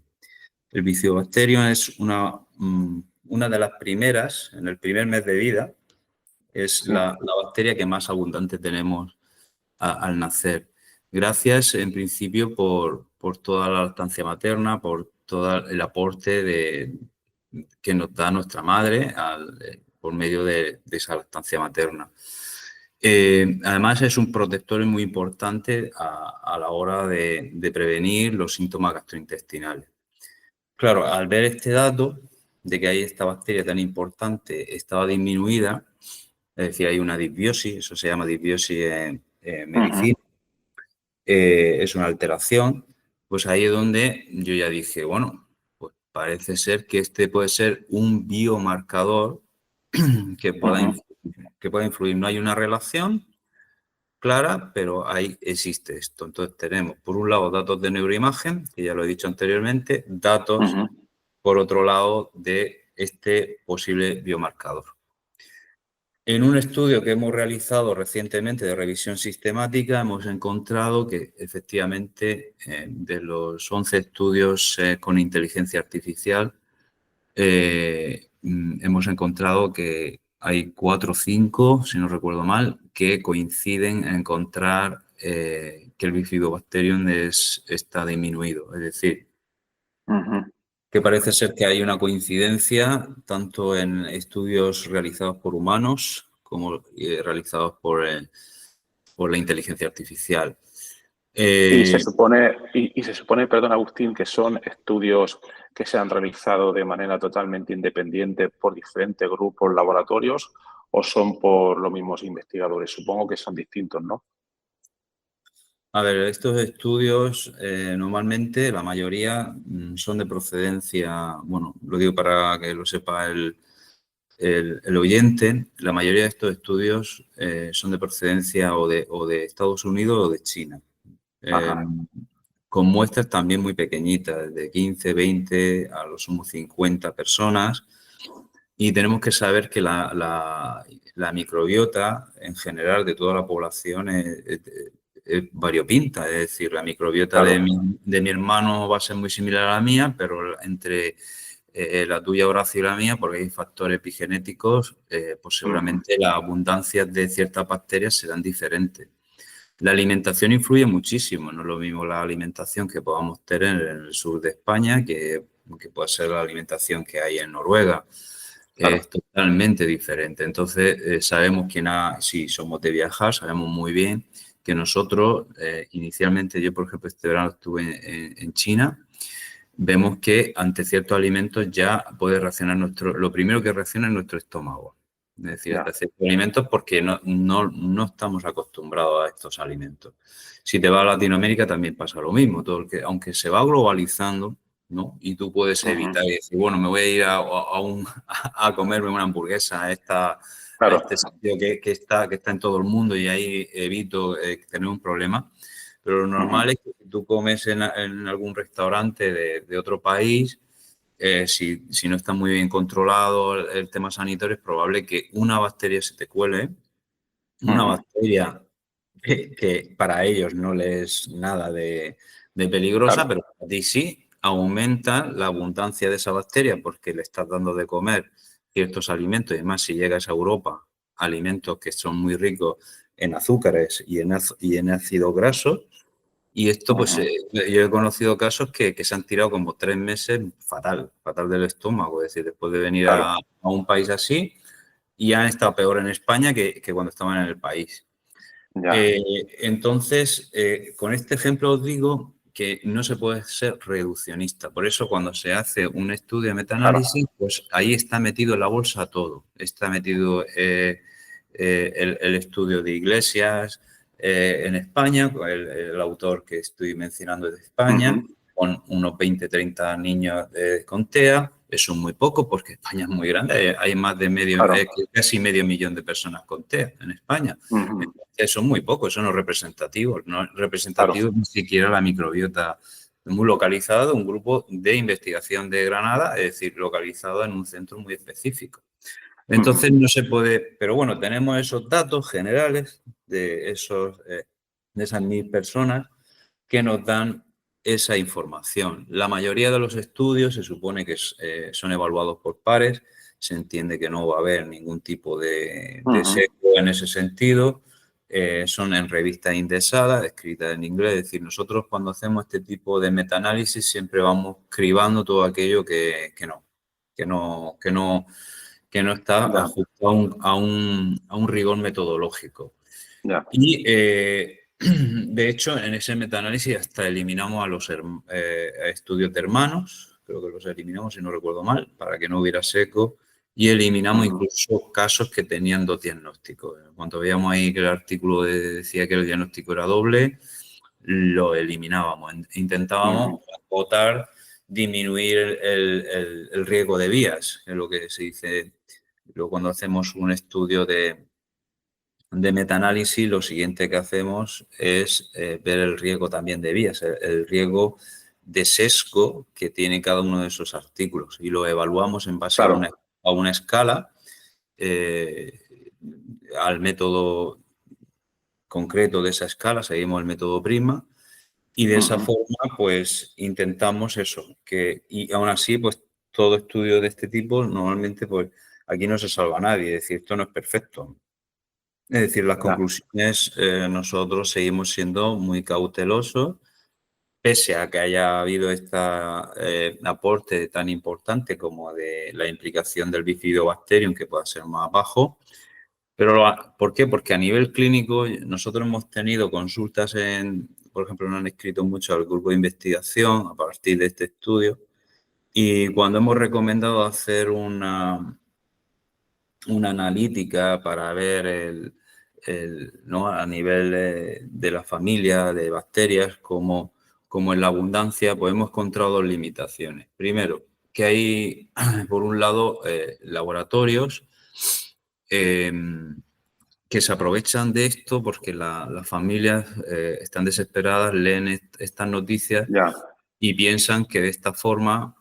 El Bifidobacterium es una de las primeras, en el primer mes de vida, es la bacteria que más abundante tenemos al nacer. Gracias, en principio, por toda la lactancia materna, por todo el aporte que nos da nuestra madre por medio de esa lactancia materna. Además, es un protector muy importante a la hora de prevenir los síntomas gastrointestinales. Claro, al ver este dato de que hay esta bacteria tan importante, estaba disminuida, es decir, hay una disbiosis, eso se llama disbiosis en medicina, es una alteración, pues ahí es donde yo ya dije, bueno, pues parece ser que este puede ser un biomarcador que pueda influir. No hay una relación clara, pero ahí existe esto. Entonces tenemos, por un lado, datos de neuroimagen, que ya lo he dicho anteriormente, datos, por otro lado, de este posible biomarcador. En un estudio que hemos realizado recientemente de revisión sistemática, hemos encontrado que efectivamente de los 11 estudios con inteligencia artificial, hemos encontrado que hay 4 o 5, si no recuerdo mal, que coinciden en encontrar que el Bifidobacterium está disminuido. Es decir, que parece ser que hay una coincidencia tanto en estudios realizados por humanos como realizados por la inteligencia artificial. Y se supone, perdón, Agustín, que son estudios que se han realizado de manera totalmente independiente por diferentes grupos, laboratorios, o son por los mismos investigadores. Supongo que son distintos, ¿no? A ver, estos estudios normalmente la mayoría son de procedencia, bueno, lo digo para que lo sepa el oyente, la mayoría de estos estudios son de procedencia o de Estados Unidos o de China. Con muestras también muy pequeñitas, de 15, 20, a lo sumo 50 personas. Y tenemos que saber que la microbiota en general de toda la población es variopinta. Es decir, la microbiota de mi hermano va a ser muy similar a la mía, pero entre la tuya, Horacio, y la mía, porque hay factores epigenéticos, pues seguramente las abundancias de ciertas bacterias serán diferentes. La alimentación influye muchísimo, no es lo mismo la alimentación que podamos tener en el sur de España que puede ser la alimentación que hay en Noruega. Es totalmente diferente. Entonces, sabemos que si somos de viajar, sabemos muy bien que nosotros, inicialmente, yo por ejemplo este verano estuve en China, vemos que ante ciertos alimentos ya puede reaccionar lo primero que reacciona es nuestro estómago. Es decir, ante ciertos alimentos porque no estamos acostumbrados a estos alimentos. Si te vas a Latinoamérica también pasa lo mismo, aunque se va globalizando, ¿no? Y tú puedes evitar y decir, bueno, me voy a ir a comerme una hamburguesa a este sitio que está en todo el mundo y ahí evito tener un problema. Pero lo normal es que si tú comes en algún restaurante de otro país, si no está muy bien controlado el tema sanitario, es probable que una bacteria se te cuele, una bacteria que para ellos no le es nada de peligrosa, pero para ti sí, aumenta la abundancia de esa bacteria porque le estás dando de comer ciertos alimentos. Y además, si llegas a Europa, alimentos que son muy ricos en azúcares y en ácidos grasos. Y esto, pues, yo he conocido casos que se han tirado como 3 meses fatal del estómago. Es decir, después de venir a un país así, y han estado peor en España que cuando estaban en el país. Entonces, con este ejemplo os digo que no se puede ser reduccionista. Por eso cuando se hace un estudio de metaanálisis, Claro. pues ahí está metido en la bolsa todo. Está metido el estudio de Iglesias en España, el autor que estoy mencionando es de España, con unos 20, 30 niños con TEA. Eso es muy poco porque España es muy grande. Hay más de Claro. casi medio millón de personas con TEA en España. Eso es muy poco, eso no es representativo. No es representativo ni siquiera la microbiota muy localizada de un grupo de investigación de Granada, es decir, localizado en un centro muy específico. Entonces no se puede, pero bueno, tenemos esos datos generales de esas 1000 personas que nos dan esa información. La mayoría de los estudios se supone que son evaluados por pares, se entiende que no va a haber ningún tipo de sesgo en ese sentido, son en revistas indexadas, escritas en inglés, es decir, nosotros cuando hacemos este tipo de metaanálisis siempre vamos cribando todo aquello que no está ajustado a un rigor metodológico. Y, de hecho, en ese metaanálisis hasta eliminamos a los estudios de hermanos, creo que los eliminamos, si no recuerdo mal, para que no hubiera seco, y eliminamos incluso casos que tenían 2 diagnósticos. Cuando veíamos ahí que el artículo decía que el diagnóstico era doble, lo eliminábamos. Intentábamos acotar, disminuir el riesgo de vías, que es lo que se dice. Luego, cuando hacemos un estudio de metaanálisis, lo siguiente que hacemos es ver el riesgo también de vías, el riesgo de sesgo que tiene cada uno de esos artículos y lo evaluamos en base a una escala, al método concreto de esa escala, seguimos el método Prisma y de esa forma pues intentamos eso, y aún así pues todo estudio de este tipo normalmente pues aquí no se salva a nadie, es decir, esto no es perfecto. Es decir, las conclusiones, nosotros seguimos siendo muy cautelosos, pese a que haya habido este aporte tan importante como de la implicación del Bifidobacterium, que pueda ser más bajo. Pero, ¿por qué? Porque a nivel clínico nosotros hemos tenido consultas por ejemplo, nos han escrito mucho al grupo de investigación a partir de este estudio, y cuando hemos recomendado hacer una analítica para ver ¿no? a nivel de la familia de bacterias, como en la abundancia, pues hemos encontrado 2 limitaciones. Primero, que hay, por un lado, laboratorios que se aprovechan de esto porque las familias están desesperadas, leen estas noticias y piensan que de esta forma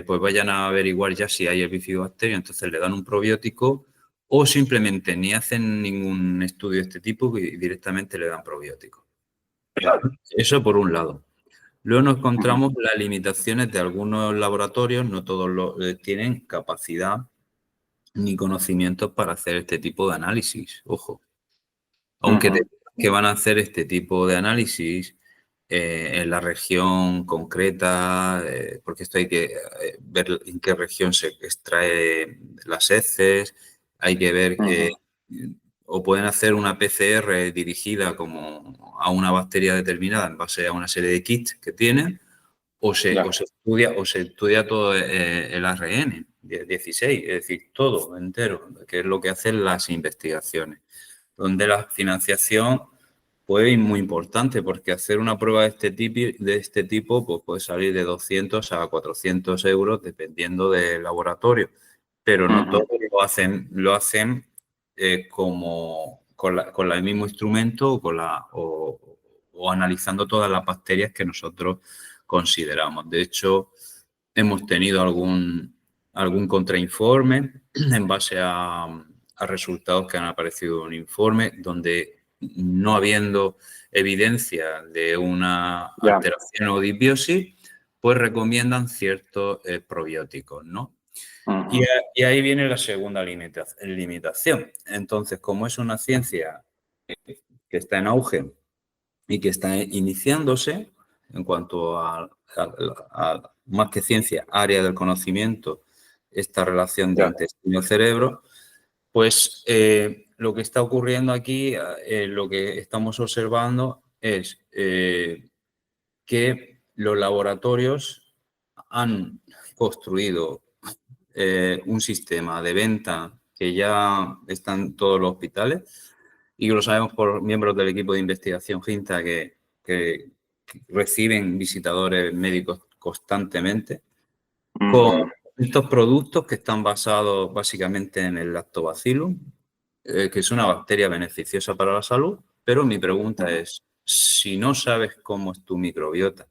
pues vayan a averiguar ya si hay el bifidobacterio, entonces le dan un probiótico o simplemente ni hacen ningún estudio de este tipo y directamente le dan probiótico. Eso por un lado. Luego nos encontramos las limitaciones de algunos laboratorios, no todos tienen capacidad ni conocimientos para hacer este tipo de análisis, ojo. Aunque que van a hacer este tipo de análisis en la región concreta, porque esto hay que ver en qué región se extrae las heces, hay que ver o pueden hacer una PCR dirigida como a una bacteria determinada en base a una serie de kits que tienen, o se estudia todo el ARN 16, es decir, todo entero, que es lo que hacen las investigaciones, donde la financiación puede ir muy importante, porque hacer una prueba de este tipo pues puede salir de 200 a 400 euros dependiendo del laboratorio, pero no todos lo hacen como con el mismo instrumento o analizando todas las bacterias que nosotros consideramos. De hecho, hemos tenido algún contrainforme en base a resultados que han aparecido en un informe donde, no habiendo evidencia de una alteración o disbiosis, pues recomiendan ciertos probióticos, ¿no? Y ahí viene la segunda limitación. Entonces, como es una ciencia que está en auge y que está iniciándose en cuanto a más que ciencia, área del conocimiento, esta relación de intestino-cerebro, pues lo que está ocurriendo aquí, lo que estamos observando es que los laboratorios han construido un sistema de venta que ya está en todos los hospitales y lo sabemos por miembros del equipo de investigación GINTA que reciben visitadores médicos constantemente con estos productos que están basados básicamente en el Lactobacillus, que es una bacteria beneficiosa para la salud, pero mi pregunta es, si no sabes cómo es tu microbiota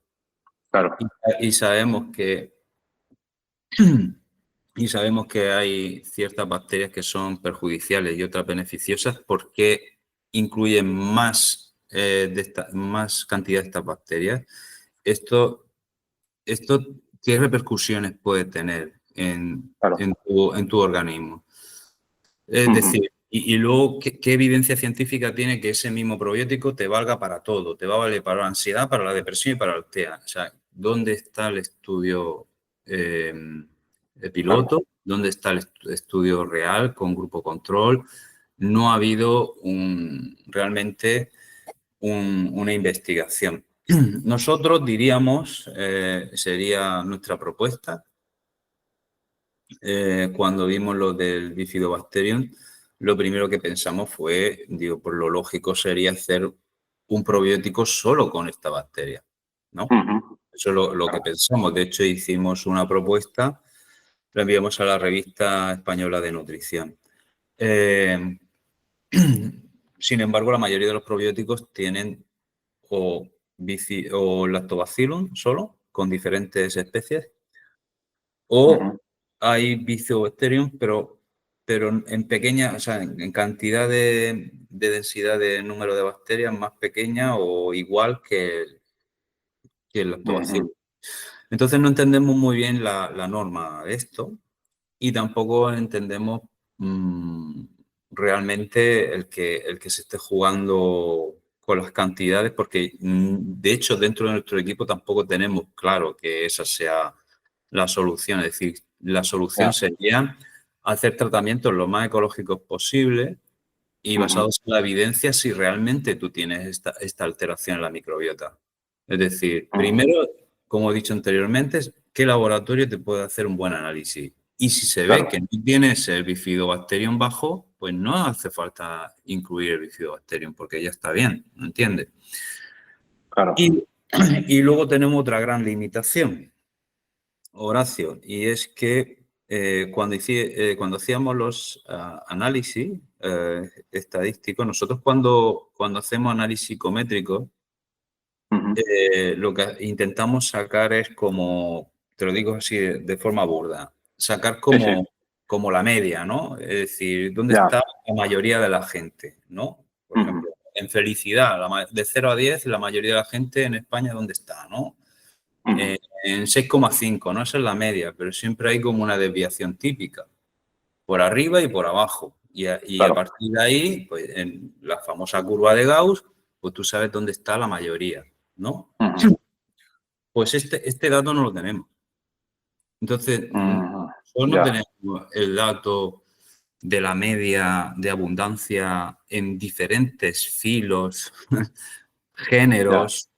Claro. y sabemos que hay ciertas bacterias que son perjudiciales y otras beneficiosas, ¿por qué incluyen más, más cantidad de estas bacterias? Esto, ¿qué repercusiones puede tener en tu organismo? Es decir, y luego, ¿qué evidencia científica tiene que ese mismo probiótico te valga para todo? Te va a valer para la ansiedad, para la depresión y para la TEA. O sea, ¿dónde está el estudio piloto? ¿Dónde está el estudio real con grupo control? No ha habido realmente una investigación. Nosotros diríamos, sería nuestra propuesta, cuando vimos lo del Bifidobacterium, lo primero que pensamos fue, digo, pues lo lógico sería hacer un probiótico solo con esta bacteria, ¿no? Eso es lo que pensamos. De hecho, hicimos una propuesta, la enviamos a la Revista Española de Nutrición. Sin embargo, la mayoría de los probióticos tienen o Lactobacillum solo, con diferentes especies, o hay Bifidobacterium, pero en pequeña, o sea, en cantidad de densidad de número de bacterias más pequeña o igual que el Lactobacillus. Entonces no entendemos muy bien la norma de esto y tampoco entendemos realmente el que se esté jugando con las cantidades, porque de hecho dentro de nuestro equipo tampoco tenemos claro que esa sea la solución. Es decir, la solución sería hacer tratamientos lo más ecológicos posible y basados en la evidencia si realmente tú tienes esta alteración en la microbiota. Es decir, primero, como he dicho anteriormente, ¿qué laboratorio te puede hacer un buen análisis? Y si se ve que no tienes el Bifidobacterium bajo, pues no hace falta incluir el Bifidobacterium porque ya está bien, ¿me entiendes? Claro. Y luego tenemos otra gran limitación, Horacio, y es que cuando hacíamos los análisis estadísticos, nosotros cuando hacemos análisis psicométricos, lo que intentamos sacar es como, te lo digo así de forma burda, sacar como la media, ¿no? Es decir, ¿dónde está la mayoría de la gente, ¿no? Por ejemplo, en felicidad, de 0 a 10, la mayoría de la gente en España, ¿dónde está, no? En 6,5, ¿no? Esa es la media, pero siempre hay como una desviación típica, por arriba y por abajo. Y a partir de ahí, pues en la famosa curva de Gauss, pues tú sabes dónde está la mayoría, ¿no? Pues este dato no lo tenemos. Entonces, nosotros no tenemos el dato de la media de abundancia en diferentes filos, géneros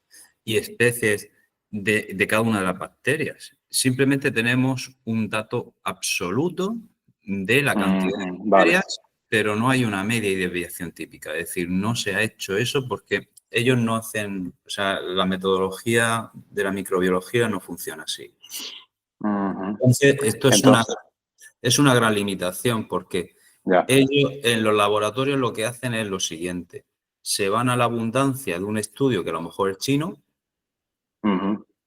y especies de cada una de las bacterias. Simplemente tenemos un dato absoluto de la cantidad de bacterias, pero no hay una media y desviación típica. Es decir, no se ha hecho eso porque ellos no hacen, o sea, la metodología de la microbiología no funciona así. Entonces, esto es una gran limitación porque ellos en los laboratorios lo que hacen es lo siguiente. Se van a la abundancia de un estudio que a lo mejor es chino,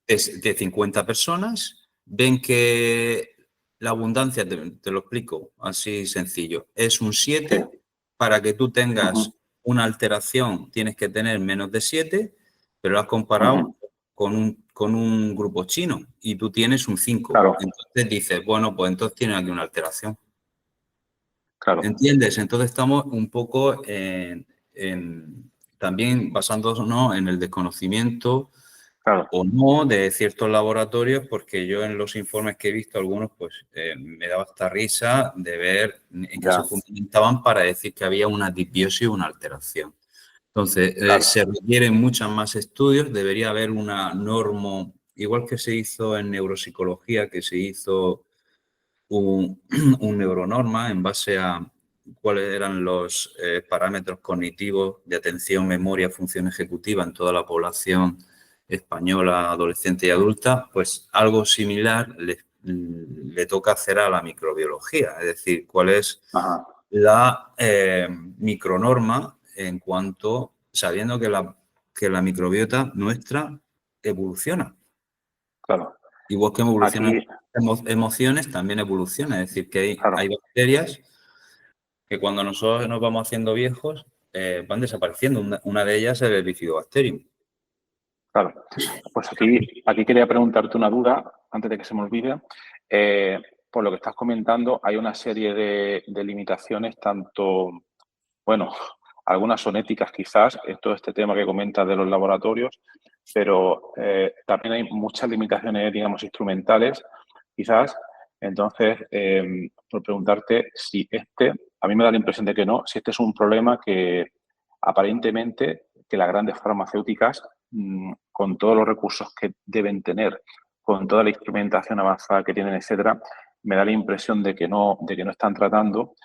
es de 50 personas, ven que la abundancia, te lo explico así sencillo, es un 7. Para que tú tengas una alteración tienes que tener menos de 7, pero lo has comparado con un grupo chino y tú tienes un 5. Entonces dices, bueno, pues entonces tienes aquí una alteración. ¿Entiendes? Entonces estamos un poco también basándonos en el desconocimiento o no de ciertos laboratorios, porque yo en los informes que he visto algunos, pues me daba hasta risa de ver en qué se fundamentaban para decir que había una disbiosis o una alteración. Entonces, se requieren muchos más estudios, debería haber una igual que se hizo en neuropsicología, que se hizo un neuronorma en base a cuáles eran los parámetros cognitivos de atención, memoria, función ejecutiva en toda la población española, adolescente y adulta, pues algo similar le toca hacer a la microbiología, es decir, cuál es la micronorma en cuanto, sabiendo que la microbiota nuestra evoluciona. Claro. Igual que evolucionan emociones, también evoluciona. Es decir, que hay bacterias que cuando nosotros nos vamos haciendo viejos van desapareciendo. Una de ellas es el Bifidobacterium. Claro. Pues aquí quería preguntarte una duda, antes de que se me olvide. Por lo que estás comentando, hay una serie de limitaciones, tanto, bueno, algunas son éticas quizás, todo este tema que comentas de los laboratorios, pero también hay muchas limitaciones, digamos, instrumentales, quizás. Entonces, por preguntarte si a mí me da la impresión de que no, si este es un problema que aparentemente que las grandes farmacéuticas, con todos los recursos que deben tener, con toda la instrumentación avanzada que tienen, etcétera, me da la impresión de que no están tratando.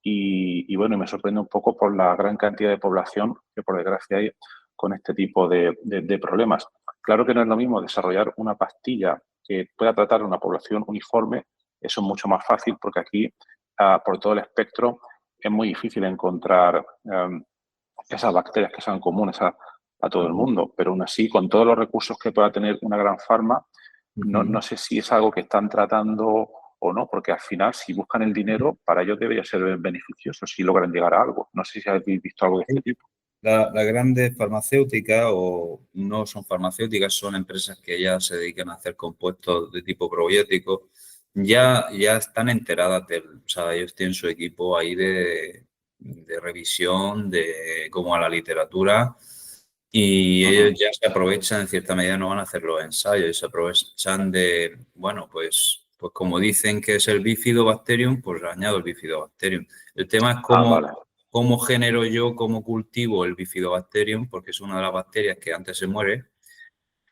Y bueno, me sorprende un poco por la gran cantidad de población que por desgracia hay con este tipo de problemas. Claro que no es lo mismo desarrollar una pastilla que pueda tratar a una población uniforme, eso es mucho más fácil porque aquí, por todo el espectro, es muy difícil encontrar esas bacterias que sean comunes a todo el mundo, pero aún así, con todos los recursos que pueda tener una gran farma, no sé si es algo que están tratando o no, porque al final, si buscan el dinero, para ellos debería ser beneficioso si logran llegar a algo. No sé si habéis visto algo de este tipo. Las grandes farmacéuticas o no son farmacéuticas, son empresas que ya se dedican a hacer compuestos de tipo probiótico, ya están enteradas o sea, ellos tienen su equipo ahí de revisión de como a la literatura y ellos ya se aprovechan, en cierta medida no van a hacer los ensayos, se aprovechan de, bueno, pues como dicen que es el Bifidobacterium, pues añado el Bifidobacterium. El tema es Vale. cómo genero yo, cómo cultivo el Bifidobacterium, porque es una de las bacterias que antes se muere,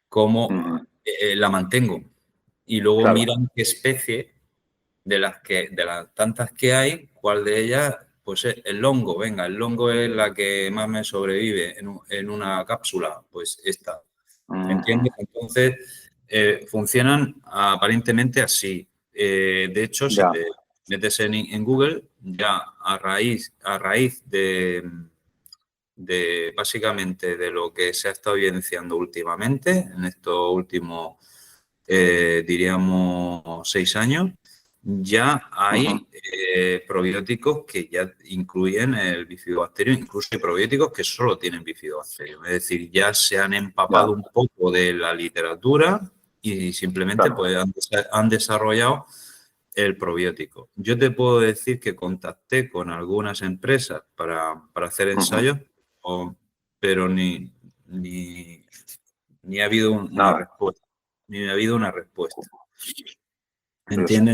cómo la mantengo. Y luego miran qué especie de las tantas que hay, cuál de ellas, pues el hongo. Venga, el hongo es la que más me sobrevive en una cápsula, pues esta. ¿Entiendes? Entonces, funcionan aparentemente así. De hecho, si te metes en Google, ya a raíz de básicamente de lo que se ha estado evidenciando últimamente, en estos últimos, diríamos, 6 años, ya hay probióticos que ya incluyen el bifidobacterium, incluso hay probióticos que solo tienen bifidobacterium. Es decir, ya se han empapado un poco de la literatura y simplemente pues, han desarrollado el probiótico. Yo te puedo decir que contacté con algunas empresas para hacer ensayos, pero ni ha habido una respuesta. Ni ha habido una respuesta. ¿Entiende?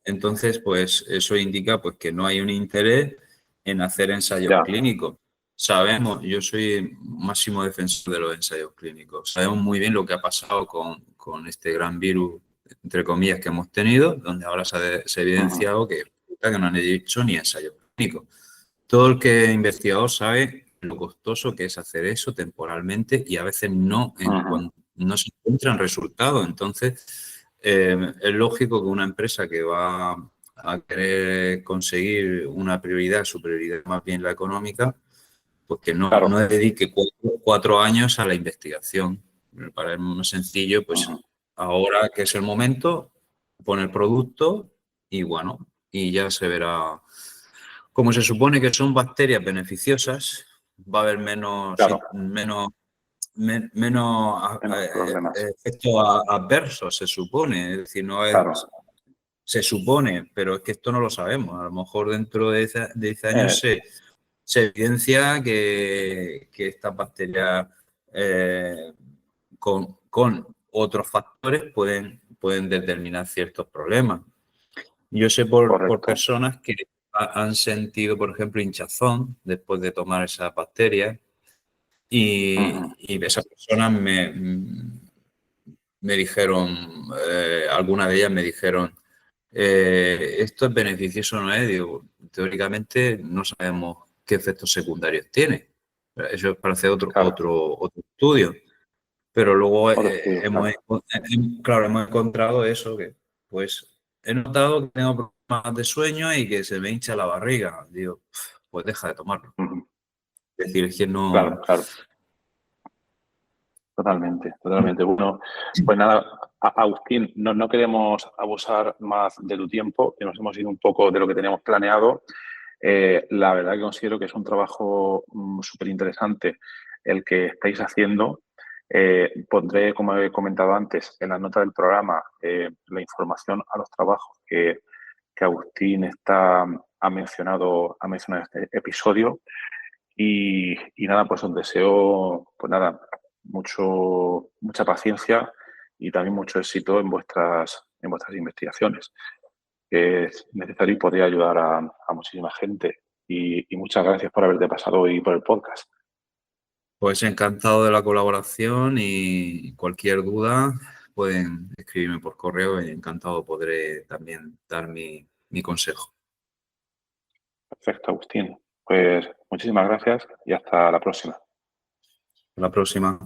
Entonces, pues eso indica pues que no hay un interés en hacer ensayos clínicos. Sabemos, yo soy máximo defensor de los ensayos clínicos. Sabemos muy bien lo que ha pasado con este gran virus, entre comillas, que hemos tenido, donde ahora se ha evidenciado que no han hecho ni ensayos clínicos. Todo el que es investigador sabe lo costoso que es hacer eso temporalmente y a veces no se encuentran resultados. Entonces, es lógico que una empresa que va a querer conseguir una prioridad, su prioridad más bien la económica, pues que no dedique 4 años a la investigación. Para el más sencillo, pues ahora que es el momento, pone el producto y bueno, y ya se verá. Como se supone que son bacterias beneficiosas, va a haber menos efectos adversos, se supone. Es decir, no es, se supone, pero es que esto no lo sabemos. A lo mejor dentro de 10 años se evidencia que estas bacterias con otros factores pueden determinar ciertos problemas. Yo sé por personas que han sentido, por ejemplo, hinchazón después de tomar esa bacteria y esas personas me dijeron, algunas de ellas me dijeron, ¿esto es beneficioso o no es? Digo, teóricamente no sabemos qué efectos secundarios tiene. Eso es para hacer Claro, otro estudio. Pero luego otro estudio, claro. claro, hemos encontrado eso, que pues he notado que tengo problemas de sueño y que se me hincha la barriga. Digo, pues deja de tomarlo. Ujú. Es decir, es que Claro, no... claro. Totalmente, totalmente. Bueno, pues nada, Agustín, no queremos abusar más de tu tiempo, que nos hemos ido un poco de lo que teníamos planeado. La verdad que considero que es un trabajo súper interesante el que estáis haciendo. Pondré, como he comentado antes, en la nota del programa la información a los trabajos que Agustín ha mencionado en este episodio. Y nada, pues os deseo, pues nada, mucha paciencia y también mucho éxito en vuestras investigaciones, que es necesario y podría ayudar a muchísima gente. Y muchas gracias por haberte pasado hoy por el podcast. Pues encantado de la colaboración y cualquier duda pueden escribirme por correo y encantado podré también dar mi consejo. Perfecto, Agustín. Pues muchísimas gracias y hasta la próxima. Hasta la próxima.